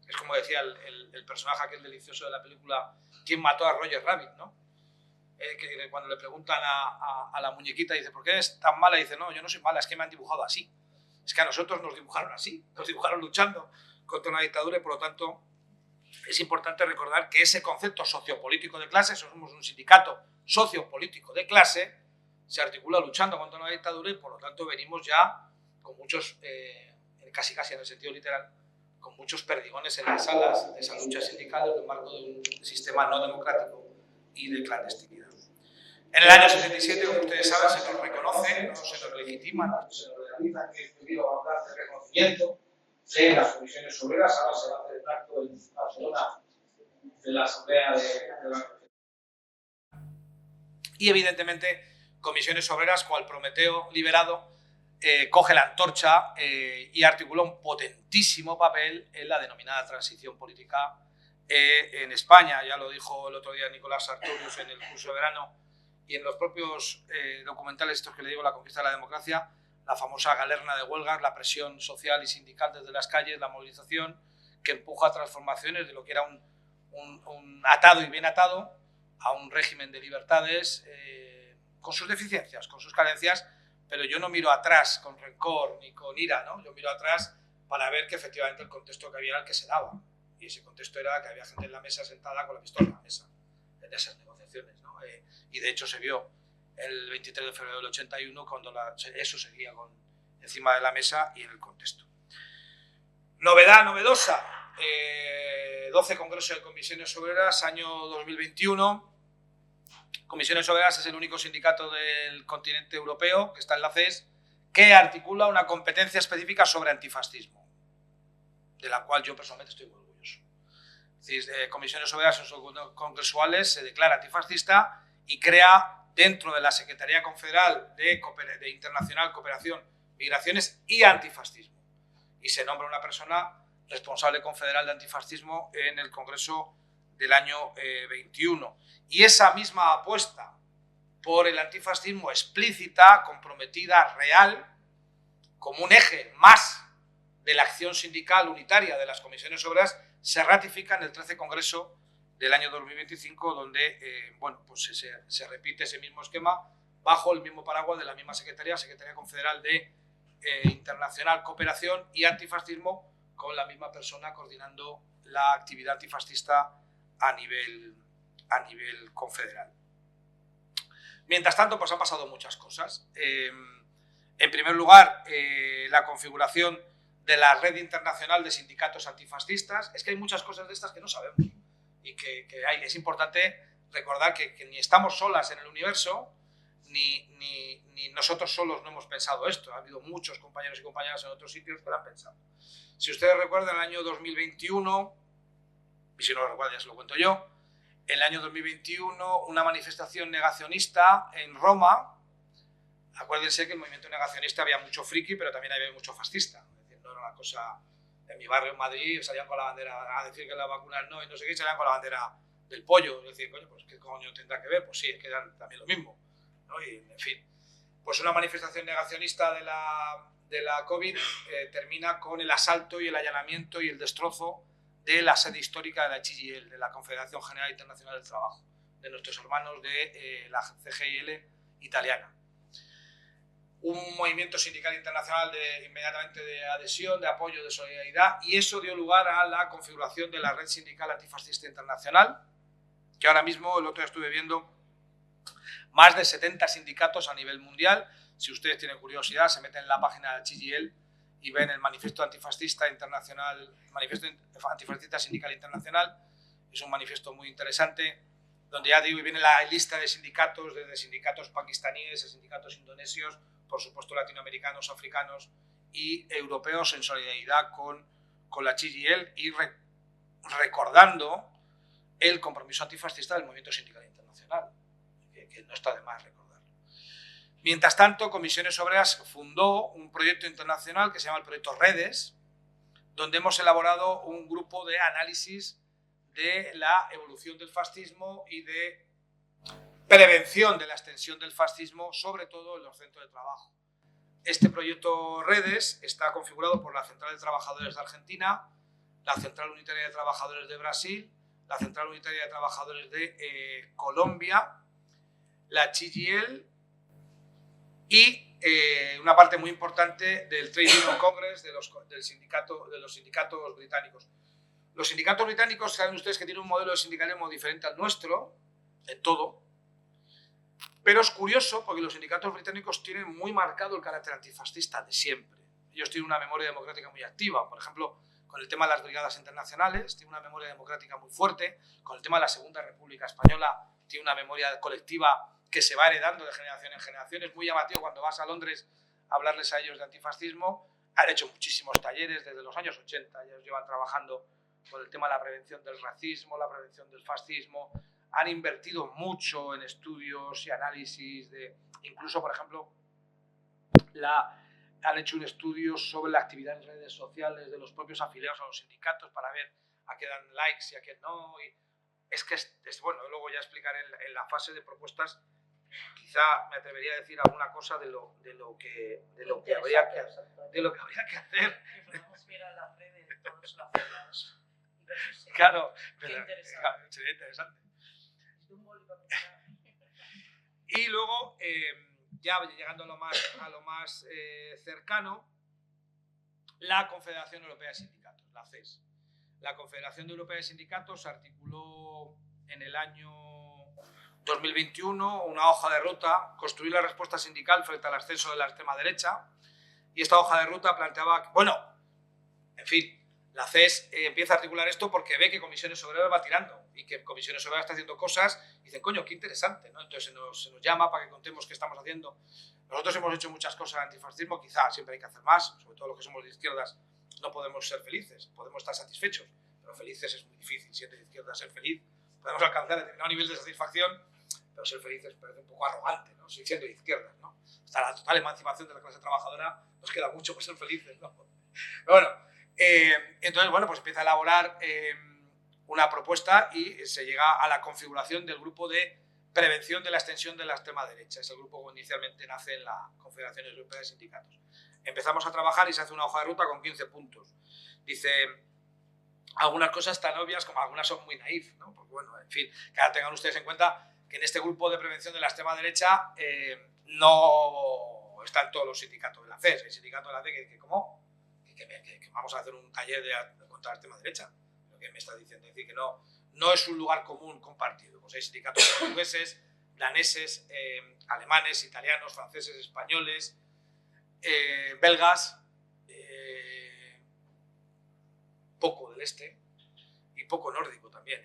Es como decía el personaje aquel delicioso de la película ¿Quién mató a Roger Rabbit?, ¿no? Que cuando le preguntan a la muñequita, dice, ¿por qué eres tan mala? Y dice, no, yo no soy mala, es que me han dibujado así. Es que a nosotros nos dibujaron así, nos dibujaron luchando contra una dictadura, y por lo tanto es importante recordar que ese concepto sociopolítico de clase, somos un sindicato sociopolítico de clase, se articula luchando contra una dictadura, y por lo tanto venimos ya con muchos, casi en el sentido literal, con muchos perdigones en las salas de esa lucha sindical en el marco de un sistema no democrático y de clandestinidad. En el año 77, como ustedes saben, se nos reconoce, no se nos legitima, se nos realiza que es debido a hablar de reconocimiento de las comisiones obreras. Ahora se va a hacer el acto en Barcelona de la Asamblea de la... Y evidentemente, comisiones obreras, cual Prometeo liberado, coge la antorcha y articula un potentísimo papel en la denominada transición política en España. Ya lo dijo el otro día Nicolás Sartorius en el curso de verano, y en los propios documentales estos que le digo, La conquista de la democracia, la famosa galerna de huelgas, la presión social y sindical desde las calles, la movilización que empuja a transformaciones de lo que era atado y bien atado a un régimen de libertades con sus deficiencias, con sus carencias, pero yo no miro atrás con rencor ni con ira, ¿no? Yo miro atrás para ver que efectivamente el contexto que había era el que se daba. Y ese contexto era que había gente en la mesa sentada con la pistola en la mesa, en esas negociaciones, ¿no? Y de hecho se vio el 23 de febrero del 81 cuando eso seguía encima de la mesa y en el contexto. Novedad novedosa, 12 congresos de comisiones obreras, año 2021. Comisiones Obreras es el único sindicato del continente europeo, que está en la CES, que articula una competencia específica sobre antifascismo, de la cual yo personalmente estoy muy orgulloso. Es decir, Comisiones Obreras en sus congresuales se declara antifascista y crea dentro de la Secretaría Confederal de Internacional Cooperación, Migraciones y Antifascismo. Y se nombra una persona responsable confederal de antifascismo en el Congreso del año 21. Y esa misma apuesta por el antifascismo explícita, comprometida, real, como un eje más de la acción sindical unitaria de las comisiones obreras, se ratifica en el 13 Congreso del año 2025, donde se repite ese mismo esquema bajo el mismo paraguas de la misma Secretaría Confederal de Internacional Cooperación y Antifascismo, con la misma persona coordinando la actividad antifascista a nivel confederal. Mientras tanto, pues han pasado muchas cosas. En primer lugar, la configuración de la red internacional de sindicatos antifascistas. Es que hay muchas cosas de estas que no sabemos y que es importante recordar que ni estamos solas en el universo, ni nosotros solos no hhemos pensado esto. Ha habido muchos compañeros y compañeras en otros sitios que lo han pensado. Si ustedes recuerdan, el año 2021, y si no lo recuerdan ya se lo cuento yo, en el año 2021 una manifestación negacionista en Roma. Acuérdense que en el movimiento negacionista había mucho friki, pero también había mucho fascista. Es decir, no era una cosa... En mi barrio en Madrid salían con la bandera a decir que las vacunas no, y no sé qué, salían con la bandera del pollo. Es decir, coño, pues ¿qué coño tendrá que ver? Pues sí, es que eran también lo mismo, ¿no? Y, en fin, pues una manifestación negacionista de la COVID termina con el asalto y el allanamiento y el destrozo de la sede histórica de la CGIL, de la Confederación General Internacional del Trabajo, de nuestros hermanos de la CGIL italiana. Un movimiento sindical internacional inmediatamente de adhesión, de apoyo, de solidaridad, y eso dio lugar a la configuración de la Red Sindical Antifascista Internacional, que ahora mismo, el otro día estuve viendo, más de 70 sindicatos a nivel mundial. Si ustedes tienen curiosidad, se meten en la página de CGIL y ven el Manifiesto Antifascista Internacional, Manifiesto Antifascista Sindical Internacional. Es un manifiesto muy interesante, donde ya digo, viene la lista de sindicatos, desde sindicatos pakistaníes a sindicatos indonesios, por supuesto latinoamericanos, africanos y europeos, en solidaridad con la CGIL y recordando el compromiso antifascista del movimiento sindical internacional, que no está de más recordarlo. Mientras tanto, Comisiones Obreras fundó un proyecto internacional que se llama el Proyecto Redes, donde hemos elaborado un grupo de análisis de la evolución del fascismo y de prevención de la extensión del fascismo, sobre todo en los centros de trabajo. Este proyecto Redes está configurado por la Central de Trabajadores de Argentina, la Central Unitaria de Trabajadores de Brasil, la Central Unitaria de Trabajadores de Colombia, la CGIL y una parte muy importante del Trade Union Congress de los sindicatos británicos. Los sindicatos británicos, saben ustedes que tienen un modelo de sindicalismo diferente al nuestro, en todo, pero es curioso porque los sindicatos británicos tienen muy marcado el carácter antifascista de siempre. Ellos tienen una memoria democrática muy activa, por ejemplo, con el tema de las brigadas internacionales, tienen una memoria democrática muy fuerte, con el tema de la Segunda República Española, tiene una memoria colectiva que se va heredando de generación en generación. Es muy llamativo cuando vas a Londres a hablarles a ellos de antifascismo. Han hecho muchísimos talleres desde los años 80, ellos llevan trabajando con el tema de la prevención del racismo, la prevención del fascismo. Han invertido mucho en estudios y análisis incluso, por ejemplo, han hecho un estudio sobre la actividad en redes sociales de los propios afiliados a los sindicatos para ver a qué dan likes y a qué no. Y es que es bueno, luego ya explicaré en la fase de propuestas. Quizá me atrevería a decir alguna cosa de lo que habría que hacer. Podemos mirar las redes de todos los afiliados. Claro, Sería interesante. Y luego, ya llegando a lo más cercano, la Confederación Europea de Sindicatos, la CES. La Confederación Europea de Sindicatos articuló en el año 2021 una hoja de ruta, construir la respuesta sindical frente al ascenso de la extrema derecha, y esta hoja de ruta planteaba, bueno, en fin, la CES empieza a articular esto porque ve que Comisiones Obreras va tirando y que Comisiones Obreras está haciendo cosas y dicen, coño, qué interesante, ¿no? Entonces se nos llama para que contemos qué estamos haciendo. Nosotros hemos hecho muchas cosas en antifascismo, quizá siempre hay que hacer más, sobre todo los que somos de izquierdas no podemos ser felices, podemos estar satisfechos, pero felices es muy difícil. Siendo de izquierda ser feliz, podemos alcanzar determinado nivel de satisfacción, pero ser felices parece un poco arrogante, ¿no? Siendo de izquierdas, ¿no? Hasta la total emancipación de la clase trabajadora nos queda mucho para ser felices, ¿no? Pero bueno, entonces, bueno, pues empieza a elaborar una propuesta y se llega a la configuración del grupo de prevención de la extensión de la extrema derecha. Es el grupo que inicialmente nace en la Confederación Europea de Sindicatos. Empezamos a trabajar y se hace una hoja de ruta con 15 puntos. Dice, algunas cosas tan obvias como algunas son muy naif, ¿no? Porque, bueno, en fin, que ahora tengan ustedes en cuenta que en este grupo de prevención de la extrema derecha no están todos los sindicatos de la CES. Hay sindicatos de la CES que ¿cómo? Que vamos a hacer un taller contra la extrema derecha. Lo que me está diciendo es decir que no es un lugar común compartido. Pues hay sindicatos portugueses, daneses, alemanes, italianos, franceses, españoles, belgas, poco del este y poco nórdico también.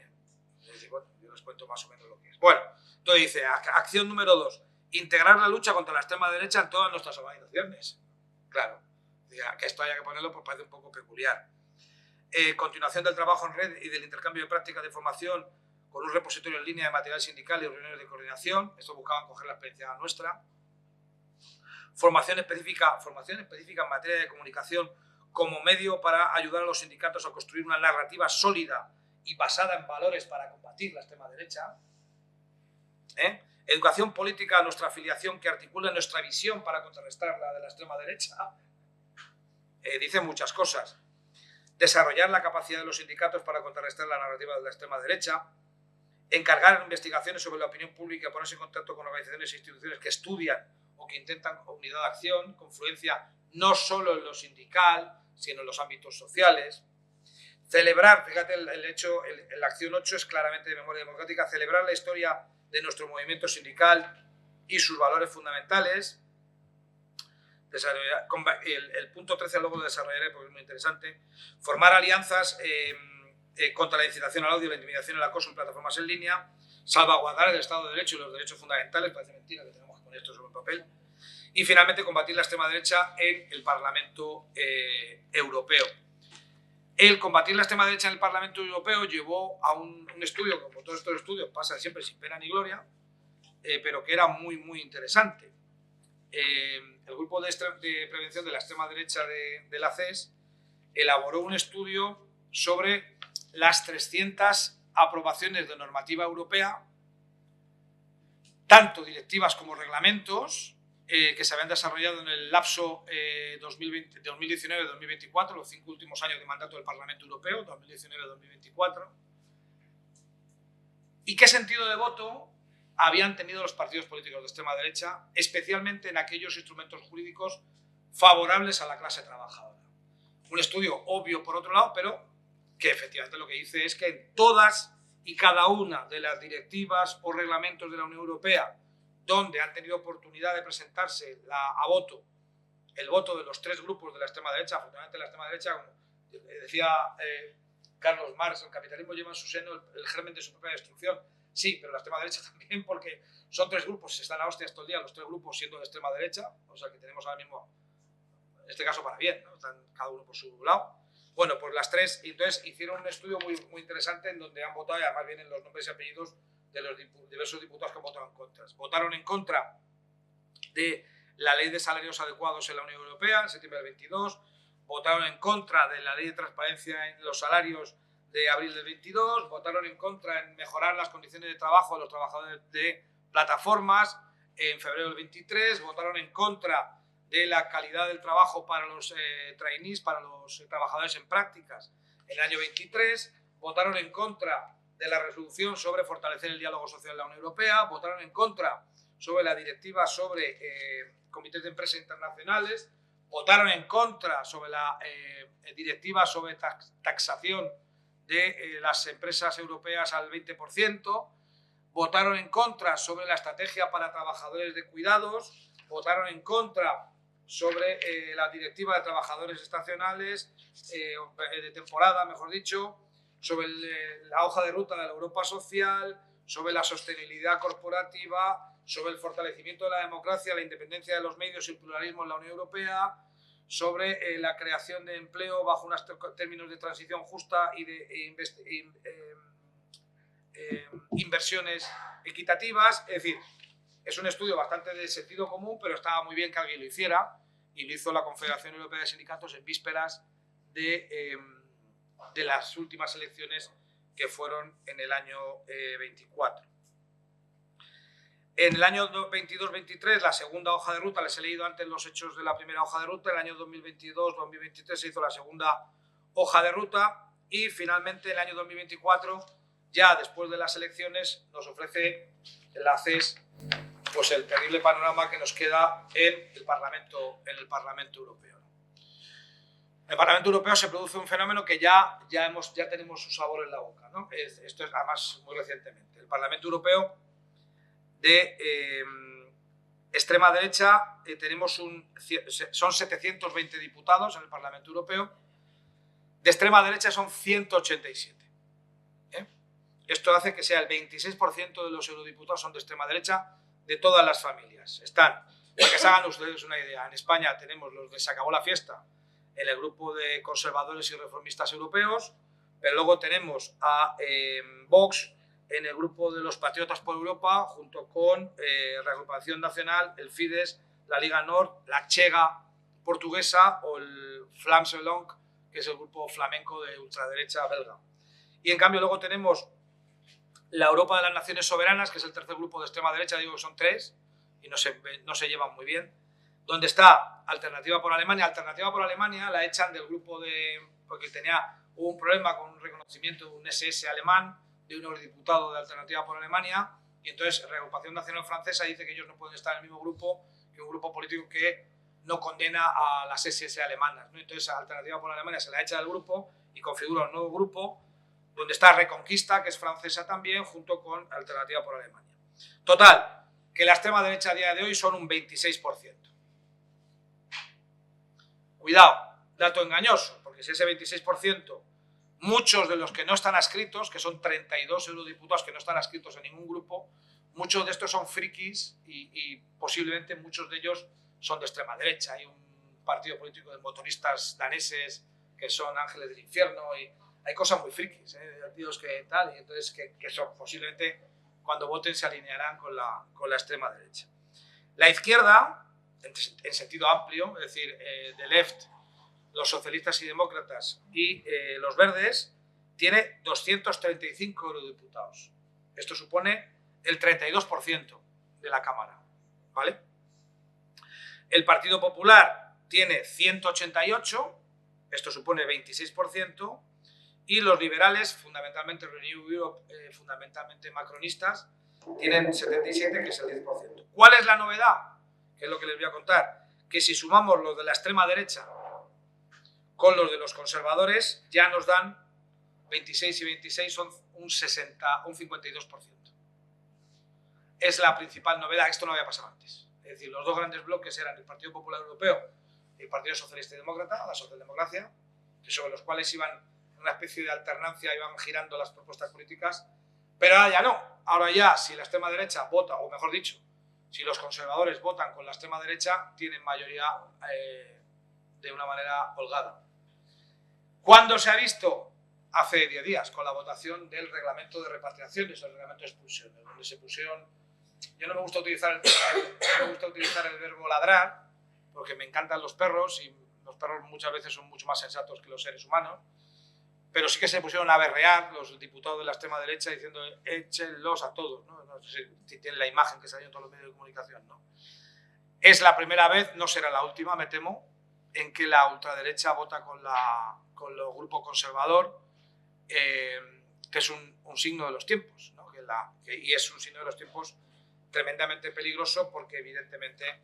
Es decir, bueno, yo les cuento más o menos lo que es. Bueno, entonces dice, acción número 2, integrar la lucha contra la extrema derecha en todas nuestras organizaciones. Claro, que esto haya que ponerlo pues parece un poco peculiar. Continuación del trabajo en red y del intercambio de prácticas de formación con un repositorio en línea de material sindical y reuniones de coordinación. Esto buscaban coger la experiencia nuestra. Formación específica en materia de comunicación como medio para ayudar a los sindicatos a construir una narrativa sólida y basada en valores para combatir la extrema derecha. Educación política a nuestra afiliación que articula nuestra visión para contrarrestar la de la extrema derecha. Dice muchas cosas. Desarrollar la capacidad de los sindicatos para contrarrestar la narrativa de la extrema derecha. Encargar investigaciones sobre la opinión pública y ponerse en contacto con organizaciones e instituciones que estudian o que intentan unidad de acción, confluencia no solo en lo sindical, sino en los ámbitos sociales. Celebrar, fíjate, la acción 8 es claramente de memoria democrática, celebrar la historia de nuestro movimiento sindical y sus valores fundamentales. El punto 13 luego lo desarrollaré porque es muy interesante. Formar alianzas contra la incitación al odio, la intimidación y el acoso en plataformas en línea. Salvaguardar el Estado de Derecho y los derechos fundamentales. Parece mentira que tenemos que poner esto sobre el papel. Y finalmente combatir la extrema derecha en el Parlamento Europeo. El combatir la extrema derecha en el Parlamento Europeo llevó a un estudio, como todos estos estudios pasan siempre sin pena ni gloria, pero que era muy, muy interesante. El grupo de prevención de la extrema derecha de la CES elaboró un estudio sobre las 300 aprobaciones de normativa europea, tanto directivas como reglamentos, que se habían desarrollado en el lapso 2019-2024, los 5 últimos años de mandato del Parlamento Europeo, 2019-2024, y qué sentido de voto habían tenido los partidos políticos de extrema derecha, especialmente en aquellos instrumentos jurídicos favorables a la clase trabajadora. Un estudio obvio por otro lado, pero que efectivamente lo que dice es que en todas y cada una de las directivas o reglamentos de la Unión Europea donde han tenido oportunidad de presentarse a voto, el voto de los 3 grupos de la extrema derecha, afortunadamente la extrema derecha, como decía Carlos Marx, el capitalismo lleva en su seno el germen de su propia destrucción. Sí, pero la extrema derecha también, porque son 3 grupos, se están a hostias todo el día, los 3 grupos siendo de extrema derecha, o sea que tenemos ahora mismo, en este caso para bien, ¿no? Están cada uno por su lado. Bueno, pues las 3, y entonces hicieron un estudio muy, muy interesante en donde han votado, y además vienen los nombres y apellidos de los diversos diputados que han votado en contra. Votaron en contra de la ley de salarios adecuados en la Unión Europea, en septiembre del 22, votaron en contra de la ley de transparencia en los salarios de abril del 22, votaron en contra en mejorar las condiciones de trabajo de los trabajadores de plataformas en febrero del 23, votaron en contra de la calidad del trabajo para los trainees, para los trabajadores en prácticas en el año 23, votaron en contra de la resolución sobre fortalecer el diálogo social en la Unión Europea, votaron en contra sobre la directiva sobre comités de empresas internacionales, votaron en contra sobre la directiva sobre taxación de las empresas europeas al 20%, votaron en contra sobre la estrategia para trabajadores de cuidados, votaron en contra sobre la directiva de trabajadores estacionales, de temporada, mejor dicho, sobre la hoja de ruta de la Europa social, sobre la sostenibilidad corporativa, sobre el fortalecimiento de la democracia, la independencia de los medios y el pluralismo en la Unión Europea, sobre la creación de empleo bajo unos términos de transición justa y de inversiones equitativas. Es decir, es un estudio bastante de sentido común, pero estaba muy bien que alguien lo hiciera, y lo hizo la Confederación Europea de Sindicatos en vísperas de las últimas elecciones que fueron en el año 24. En el año 22-23, la segunda hoja de ruta, les he leído antes los hechos de la primera hoja de ruta, en el año 2022-2023 se hizo la segunda hoja de ruta, y finalmente en el año 2024, ya después de las elecciones, nos ofrece la CES pues el terrible panorama que nos queda en el Parlamento Europeo. En el Parlamento Europeo se produce un fenómeno que ya tenemos su sabor en la boca, ¿no? Esto es además muy recientemente. El Parlamento Europeo de extrema derecha, son 720 diputados en el Parlamento Europeo, de extrema derecha son 187. Esto hace que sea el 26% de los eurodiputados son de extrema derecha, de todas las familias. Están, para que se hagan ustedes una idea, en España tenemos los de Se acabó la fiesta, en el grupo de conservadores y reformistas europeos, pero luego tenemos a Vox en el grupo de los Patriotas por Europa, junto con Reagrupación Nacional, el Fidesz, la Liga Nord, la Chega portuguesa o el Vlaams Belang, que es el grupo flamenco de ultraderecha belga. Y en cambio luego tenemos la Europa de las Naciones Soberanas, que es el tercer grupo de extrema derecha, digo que son tres, y no se llevan muy bien, donde está Alternativa por Alemania. Alternativa por Alemania la echan del grupo porque hubo un problema con un reconocimiento de un SS alemán, de un eurodiputado de Alternativa por Alemania, y entonces Reagrupación Nacional Francesa dice que ellos no pueden estar en el mismo grupo que un grupo político que no condena a las SS alemanas, ¿no? Entonces Alternativa por Alemania se la echa del grupo y configura un nuevo grupo donde está Reconquista, que es francesa también, junto con Alternativa por Alemania. Total, que la extrema derecha a día de hoy son un 26%. Cuidado, dato engañoso, porque si ese 26%, muchos de los que no están adscritos, que son 32 eurodiputados que no están adscritos en ningún grupo, muchos de estos son frikis y posiblemente muchos de ellos son de extrema derecha. Hay un partido político de motoristas daneses que son ángeles del infierno, y hay cosas muy frikis, divertidos que tal, y entonces que son posiblemente cuando voten se alinearán con la extrema derecha. La izquierda, en sentido amplio, es decir, de left, los socialistas y demócratas y los verdes, tiene 235 eurodiputados. Esto supone el 32% de la Cámara, ¿vale? El Partido Popular tiene 188, esto supone 26%, y los liberales, fundamentalmente Renew Europe, fundamentalmente macronistas, tienen 77, que es el 10%. ¿Cuál es la novedad? Que es lo que les voy a contar. Que si sumamos los de la extrema derecha con los de los conservadores, ya nos dan 26 y 26, son un 52%. Es la principal novedad. Esto no había pasado antes. Es decir, los dos grandes bloques eran el Partido Popular Europeo y el Partido Socialista y Demócrata, la socialdemocracia, que sobre los cuales iban una especie de alternancia, iban girando las propuestas políticas, pero ahora ya no. Ahora ya, si la extrema derecha vota, o mejor dicho, si los conservadores votan con la extrema derecha, tienen mayoría de una manera holgada. ¿Cuándo se ha visto? Hace 10 días, con la votación del reglamento de repatriaciones, el reglamento de expulsiones, donde se pusieron... Yo no me gusta utilizar el verbo ladrar, porque me encantan los perros, y los perros muchas veces son mucho más sensatos que los seres humanos, pero sí que se pusieron a berrear los diputados de la extrema derecha diciendo échenlos a todos, ¿no? No sé si tienen la imagen que salió en todos los medios de comunicación, ¿no? Es la primera vez, no será la última, me temo, en que la ultraderecha vota con el grupo conservador que es un signo de los tiempos, ¿no? Y es un signo de los tiempos tremendamente peligroso porque evidentemente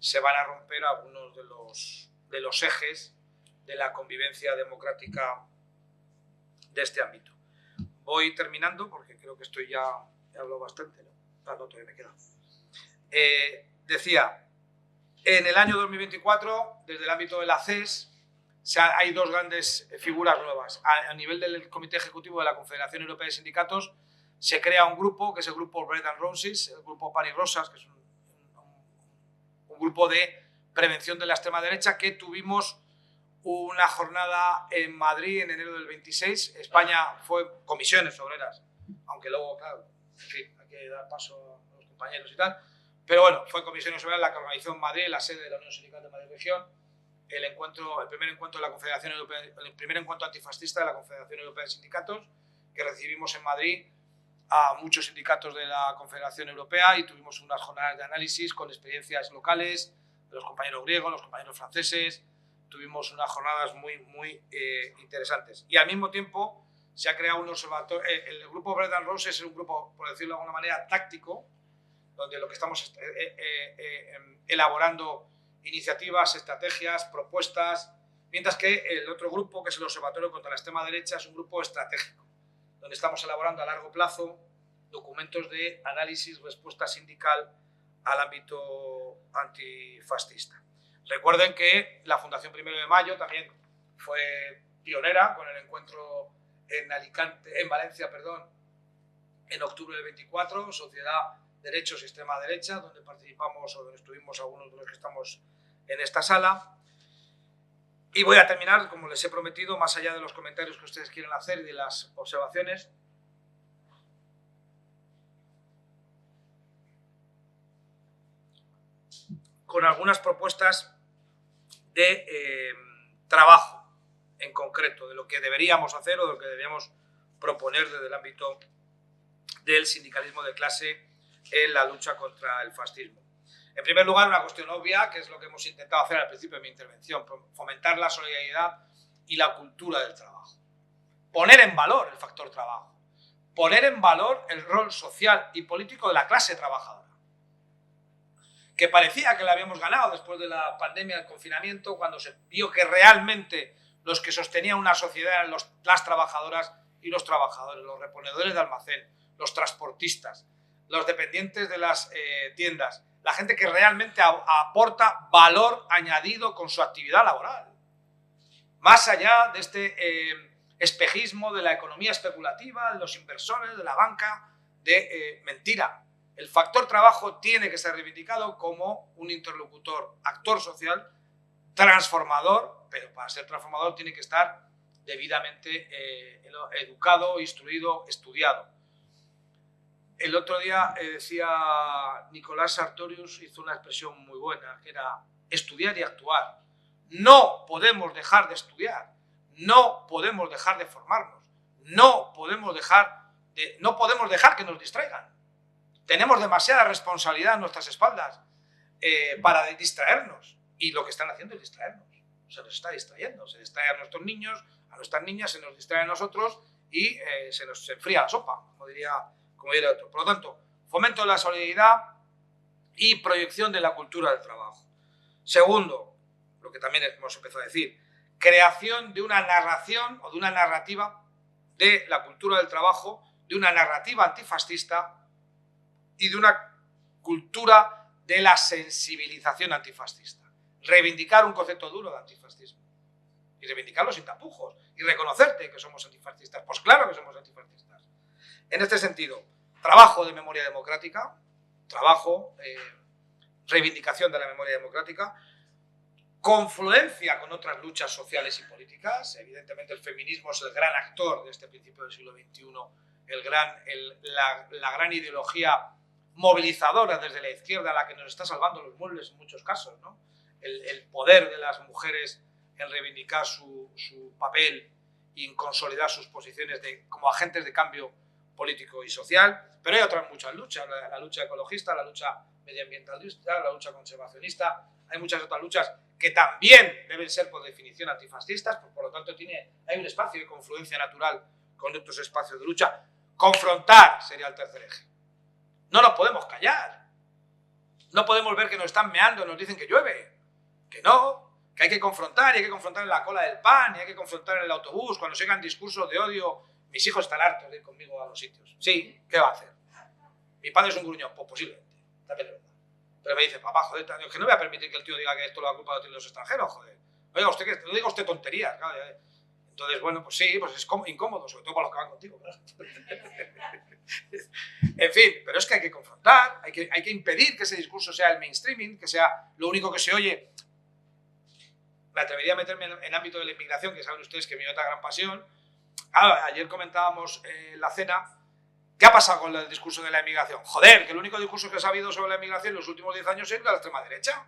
se van a romper algunos de los ejes de la convivencia democrática de este ámbito. Voy terminando porque creo que he hablado bastante, ¿no? Ah, no, todavía me queda. Decía, en el año 2024, desde el ámbito de la CES, hay dos grandes figuras nuevas. A nivel del Comité Ejecutivo de la Confederación Europea de Sindicatos se crea un grupo, que es el grupo Bread and Roses, el grupo Pan y Rosas, que es un grupo de prevención de la extrema derecha, que tuvimos una jornada en Madrid en enero del 26. España fue comisiones obreras, aunque luego, claro, en fin, hay que dar paso a los compañeros y tal. Pero bueno, fue comisiones obreras la que organizó en Madrid, la sede de la Unión Sindical de Madrid Región, el primer encuentro de la Confederación Europea, el primer encuentro antifascista de la Confederación Europea de Sindicatos, que recibimos en Madrid a muchos sindicatos de la Confederación Europea y tuvimos unas jornadas de análisis con experiencias locales de los compañeros griegos, los compañeros franceses. Tuvimos unas jornadas muy interesantes. Y al mismo tiempo se ha creado un observatorio. El grupo Bread and Roses es un grupo, por decirlo de alguna manera, táctico, donde lo que estamos elaborando iniciativas, estrategias, propuestas, mientras que el otro grupo, que es el Observatorio contra la Extrema Derecha, es un grupo estratégico, donde estamos elaborando a largo plazo documentos de análisis, respuesta sindical al ámbito antifascista. Recuerden que la Fundación 1 de Mayo también fue pionera con el encuentro en Valencia, en octubre del 24, Sociedad, Derechos y Extrema Derecha, donde participamos o donde estuvimos algunos de los que estamos en esta sala. Y voy a terminar, como les he prometido, más allá de los comentarios que ustedes quieren hacer y de las observaciones, con algunas propuestas de trabajo en concreto, de lo que deberíamos hacer o de lo que deberíamos proponer desde el ámbito del sindicalismo de clase en la lucha contra el fascismo. En primer lugar, una cuestión obvia, que es lo que hemos intentado hacer al principio de mi intervención, fomentar la solidaridad y la cultura del trabajo. Poner en valor el factor trabajo, poner en valor el rol social y político de la clase trabajadora, que parecía que la habíamos ganado después de la pandemia, del confinamiento, cuando se vio que realmente los que sostenían una sociedad eran las trabajadoras y los trabajadores, los reponedores de almacén, los transportistas, los dependientes de las tiendas, la gente que realmente aporta valor añadido con su actividad laboral. Más allá de este espejismo de la economía especulativa, de los inversores, de la banca, de mentira. El factor trabajo tiene que ser reivindicado como un interlocutor, actor social, transformador, pero para ser transformador tiene que estar debidamente educado, instruido, estudiado. El otro día decía Nicolás Sartorius, hizo una expresión muy buena, que era estudiar y actuar. No podemos dejar de estudiar, no podemos dejar de formarnos, no podemos dejar que nos distraigan. Tenemos demasiada responsabilidad en nuestras espaldas para distraernos, y lo que están haciendo es distraernos. Se nos está distrayendo, se distrae a nuestros niños, a nuestras niñas, se nos distrae a nosotros y se nos enfría la sopa, como diría otro. Por lo tanto, fomento de la solidaridad y proyección de la cultura del trabajo. Segundo, lo que también hemos empezado a decir, creación de una narración o de una narrativa de la cultura del trabajo, de una narrativa antifascista y de una cultura de la sensibilización antifascista. Reivindicar un concepto duro de antifascismo y reivindicarlo sin tapujos y reconocerte que somos antifascistas. Pues claro que somos antifascistas. En este sentido, trabajo de memoria democrática, reivindicación de la memoria democrática, confluencia con otras luchas sociales y políticas. Evidentemente el feminismo es el gran actor de este principio del siglo XXI, la gran ideología movilizadora desde la izquierda, la que nos está salvando los muebles en muchos casos, ¿no? El poder de las mujeres en reivindicar su papel y en consolidar sus posiciones como agentes de cambio político y social. Pero hay otras muchas luchas, la lucha ecologista, la lucha medioambientalista, la lucha conservacionista. Hay muchas otras luchas que también deben ser por definición antifascistas, por lo tanto hay un espacio de confluencia natural con otros espacios de lucha. Confrontar sería el tercer eje. No nos podemos callar. No podemos ver que nos están meando, nos dicen que llueve. Que no, que hay que confrontar, y hay que confrontar en la cola del pan, y hay que confrontar en el autobús, cuando se hagan discursos de odio. Mis hijos están hartos de ir conmigo a los sitios. Sí, ¿qué va a hacer? Mi padre es un gruñón, pues posiblemente, también es verdad. Pero me dice, papá, joder, que no voy a permitir que el tío diga que esto lo ha culpado de los extranjeros, joder. Oiga, usted que no diga usted tonterías, claro. Entonces, bueno, pues sí, pues es incómodo, sobre todo para los que van contigo, claro. En fin, pero es que hay que confrontar, hay que impedir que ese discurso sea el mainstreaming, que sea lo único que se oye. Me atrevería a meterme en el ámbito de la inmigración, que saben ustedes que es mi otra gran pasión. Ayer comentábamos en la cena, ¿qué ha pasado con el discurso de la inmigración? Joder, que el único discurso que se ha habido sobre la inmigración en los últimos 10 años es el de la extrema derecha.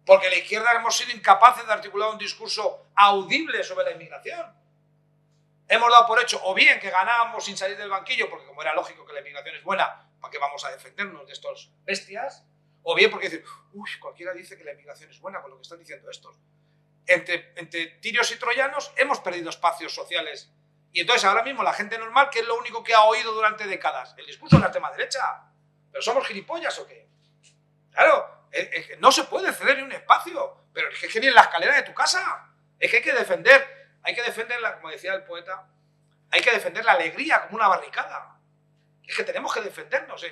Porque la izquierda hemos sido incapaces de articular un discurso audible sobre la inmigración. Hemos dado por hecho, o bien que ganábamos sin salir del banquillo, porque como era lógico que la inmigración es buena, ¿para qué vamos a defendernos de estos bestias? O bien porque decir, uy, cualquiera dice que la inmigración es buena con lo que están diciendo estos. Entre tirios y troyanos hemos perdido espacios sociales. Y entonces ahora mismo la gente normal, ¿qué es lo único que ha oído durante décadas? El discurso de la extrema derecha. ¿Pero somos gilipollas o qué? Claro, no se puede ceder ni un espacio, pero es que ni en la escalera de tu casa. Es que hay que defender, como decía el poeta, hay que defender la alegría como una barricada. Es que tenemos que defendernos,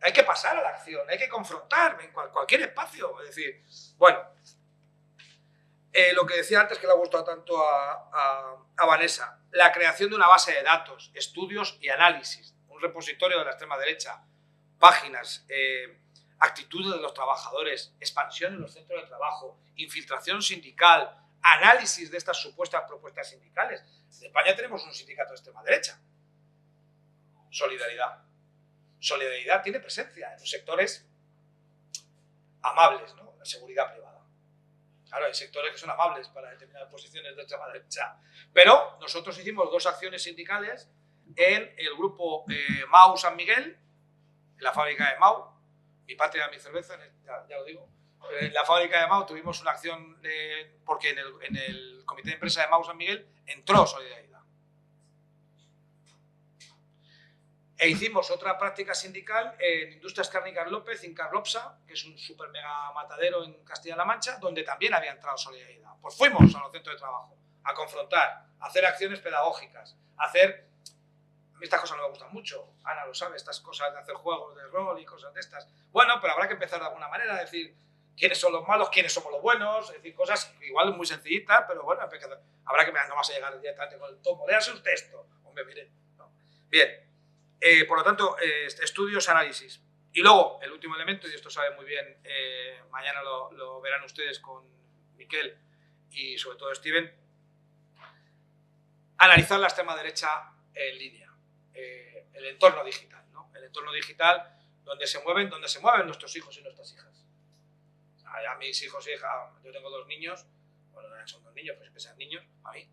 hay que pasar a la acción, hay que confrontar en cualquier espacio. Es decir, bueno, lo que decía antes que le ha gustado tanto a Vanessa, la creación de una base de datos, estudios y análisis, un repositorio de la extrema derecha, páginas, actitudes de los trabajadores, expansión en los centros de trabajo, infiltración sindical, análisis de estas supuestas propuestas sindicales. En España tenemos un sindicato de extrema derecha. Solidaridad. Solidaridad tiene presencia en los sectores amables, ¿no? La seguridad privada. Claro, hay sectores que son amables para determinadas posiciones de extrema derecha. Pero nosotros hicimos 2 acciones sindicales en el grupo Mau San Miguel, en la fábrica de Mau, mi patria, mi cerveza, ya lo digo. En la fábrica de Mau tuvimos una acción porque en el comité de empresa de Mau San Miguel entró Solidaridad. E hicimos otra práctica sindical en Industrias Cárnicas López, en Carlopsa, que es un super mega matadero en Castilla-La Mancha, donde también había entrado Solidaridad. Pues fuimos a los centros de trabajo a confrontar, a hacer acciones pedagógicas, a hacer... A mí estas cosas no me gustan mucho, Ana lo sabe, estas cosas de hacer juegos de rol y cosas de estas. Bueno, pero habrá que empezar de alguna manera a decir quiénes son los malos, quiénes somos los buenos, es decir, cosas igual muy sencillitas, pero bueno, habrá que... No vas a llegar directamente con el tomo, léase un texto. Hombre, mire. No. Bien, por lo tanto, estudios, análisis. Y luego, el último elemento, y esto sabe muy bien, mañana lo verán ustedes con Miquel y sobre todo Steven, analizar la extrema derecha en línea. El entorno digital, ¿no? El entorno digital donde se mueven nuestros hijos y nuestras hijas. O sea, ya mis hijos y hijas, yo tengo 2 niños, bueno, son 2 niños, pues siempre sean niños, a mí.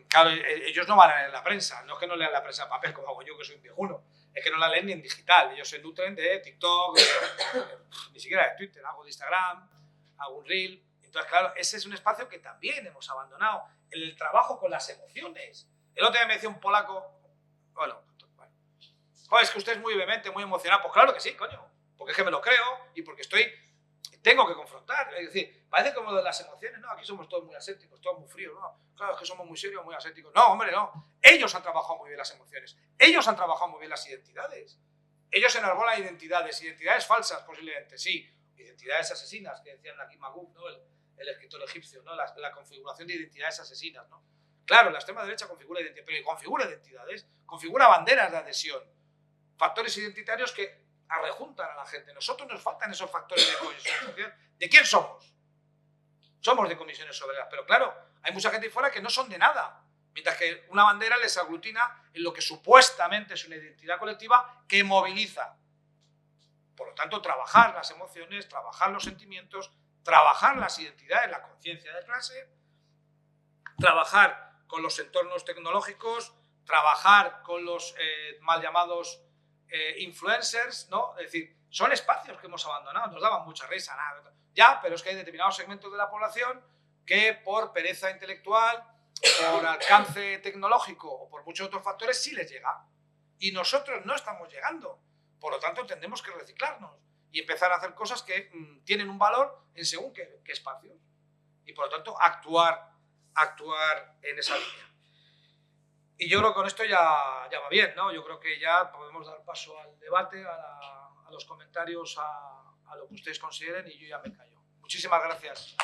Claro, ellos no van a leer la prensa, no es que no lean la prensa en papel como hago yo, que soy un viejuno, es que no la leen ni en digital, ellos se nutren de TikTok, ni siquiera de Twitter, hago de Instagram, hago un reel. Entonces, claro, ese es un espacio que también hemos abandonado, el trabajo con las emociones. El otro día me decía un polaco, bueno, joder, es que usted es muy vehemente, muy emocionado. Pues claro que sí, coño, porque es que me lo creo y porque tengo que confrontar. Es decir, parece como de las emociones, no, aquí somos todos muy asépticos, todos muy fríos, no, claro, es que somos muy serios, muy asépticos. No, hombre, no. Ellos han trabajado muy bien las emociones, ellos han trabajado muy bien las identidades. Ellos enarbolan identidades falsas posiblemente, sí, identidades asesinas, que decían aquí Magub, ¿no? El escritor egipcio, ¿no? La configuración de identidades asesinas, ¿no? Claro, la extrema derecha configura identidades, pero configura identidades, configura banderas de adhesión, factores identitarios que arrejuntan a la gente. Nosotros nos faltan esos factores de cohesión social. ¿De quién somos? Somos de comisiones obreras, pero claro, hay mucha gente ahí fuera que no son de nada, mientras que una bandera les aglutina en lo que supuestamente es una identidad colectiva que moviliza. Por lo tanto, trabajar las emociones, trabajar los sentimientos, trabajar las identidades, la conciencia de clase, trabajar con los entornos tecnológicos, trabajar con los mal llamados influencers, ¿no? Es decir, son espacios que hemos abandonado, nos daban mucha risa, nada, ya, pero es que hay determinados segmentos de la población que por pereza intelectual, por alcance tecnológico o por muchos otros factores, sí les llega. Y nosotros no estamos llegando. Por lo tanto, tendremos que reciclarnos y empezar a hacer cosas que tienen un valor en según qué espacios. Y por lo tanto, actuar en esa línea. Y yo creo que con esto ya va bien, ¿no? Yo creo que ya podemos dar paso al debate, a los comentarios, a lo que ustedes consideren, y yo ya me callo. Muchísimas gracias.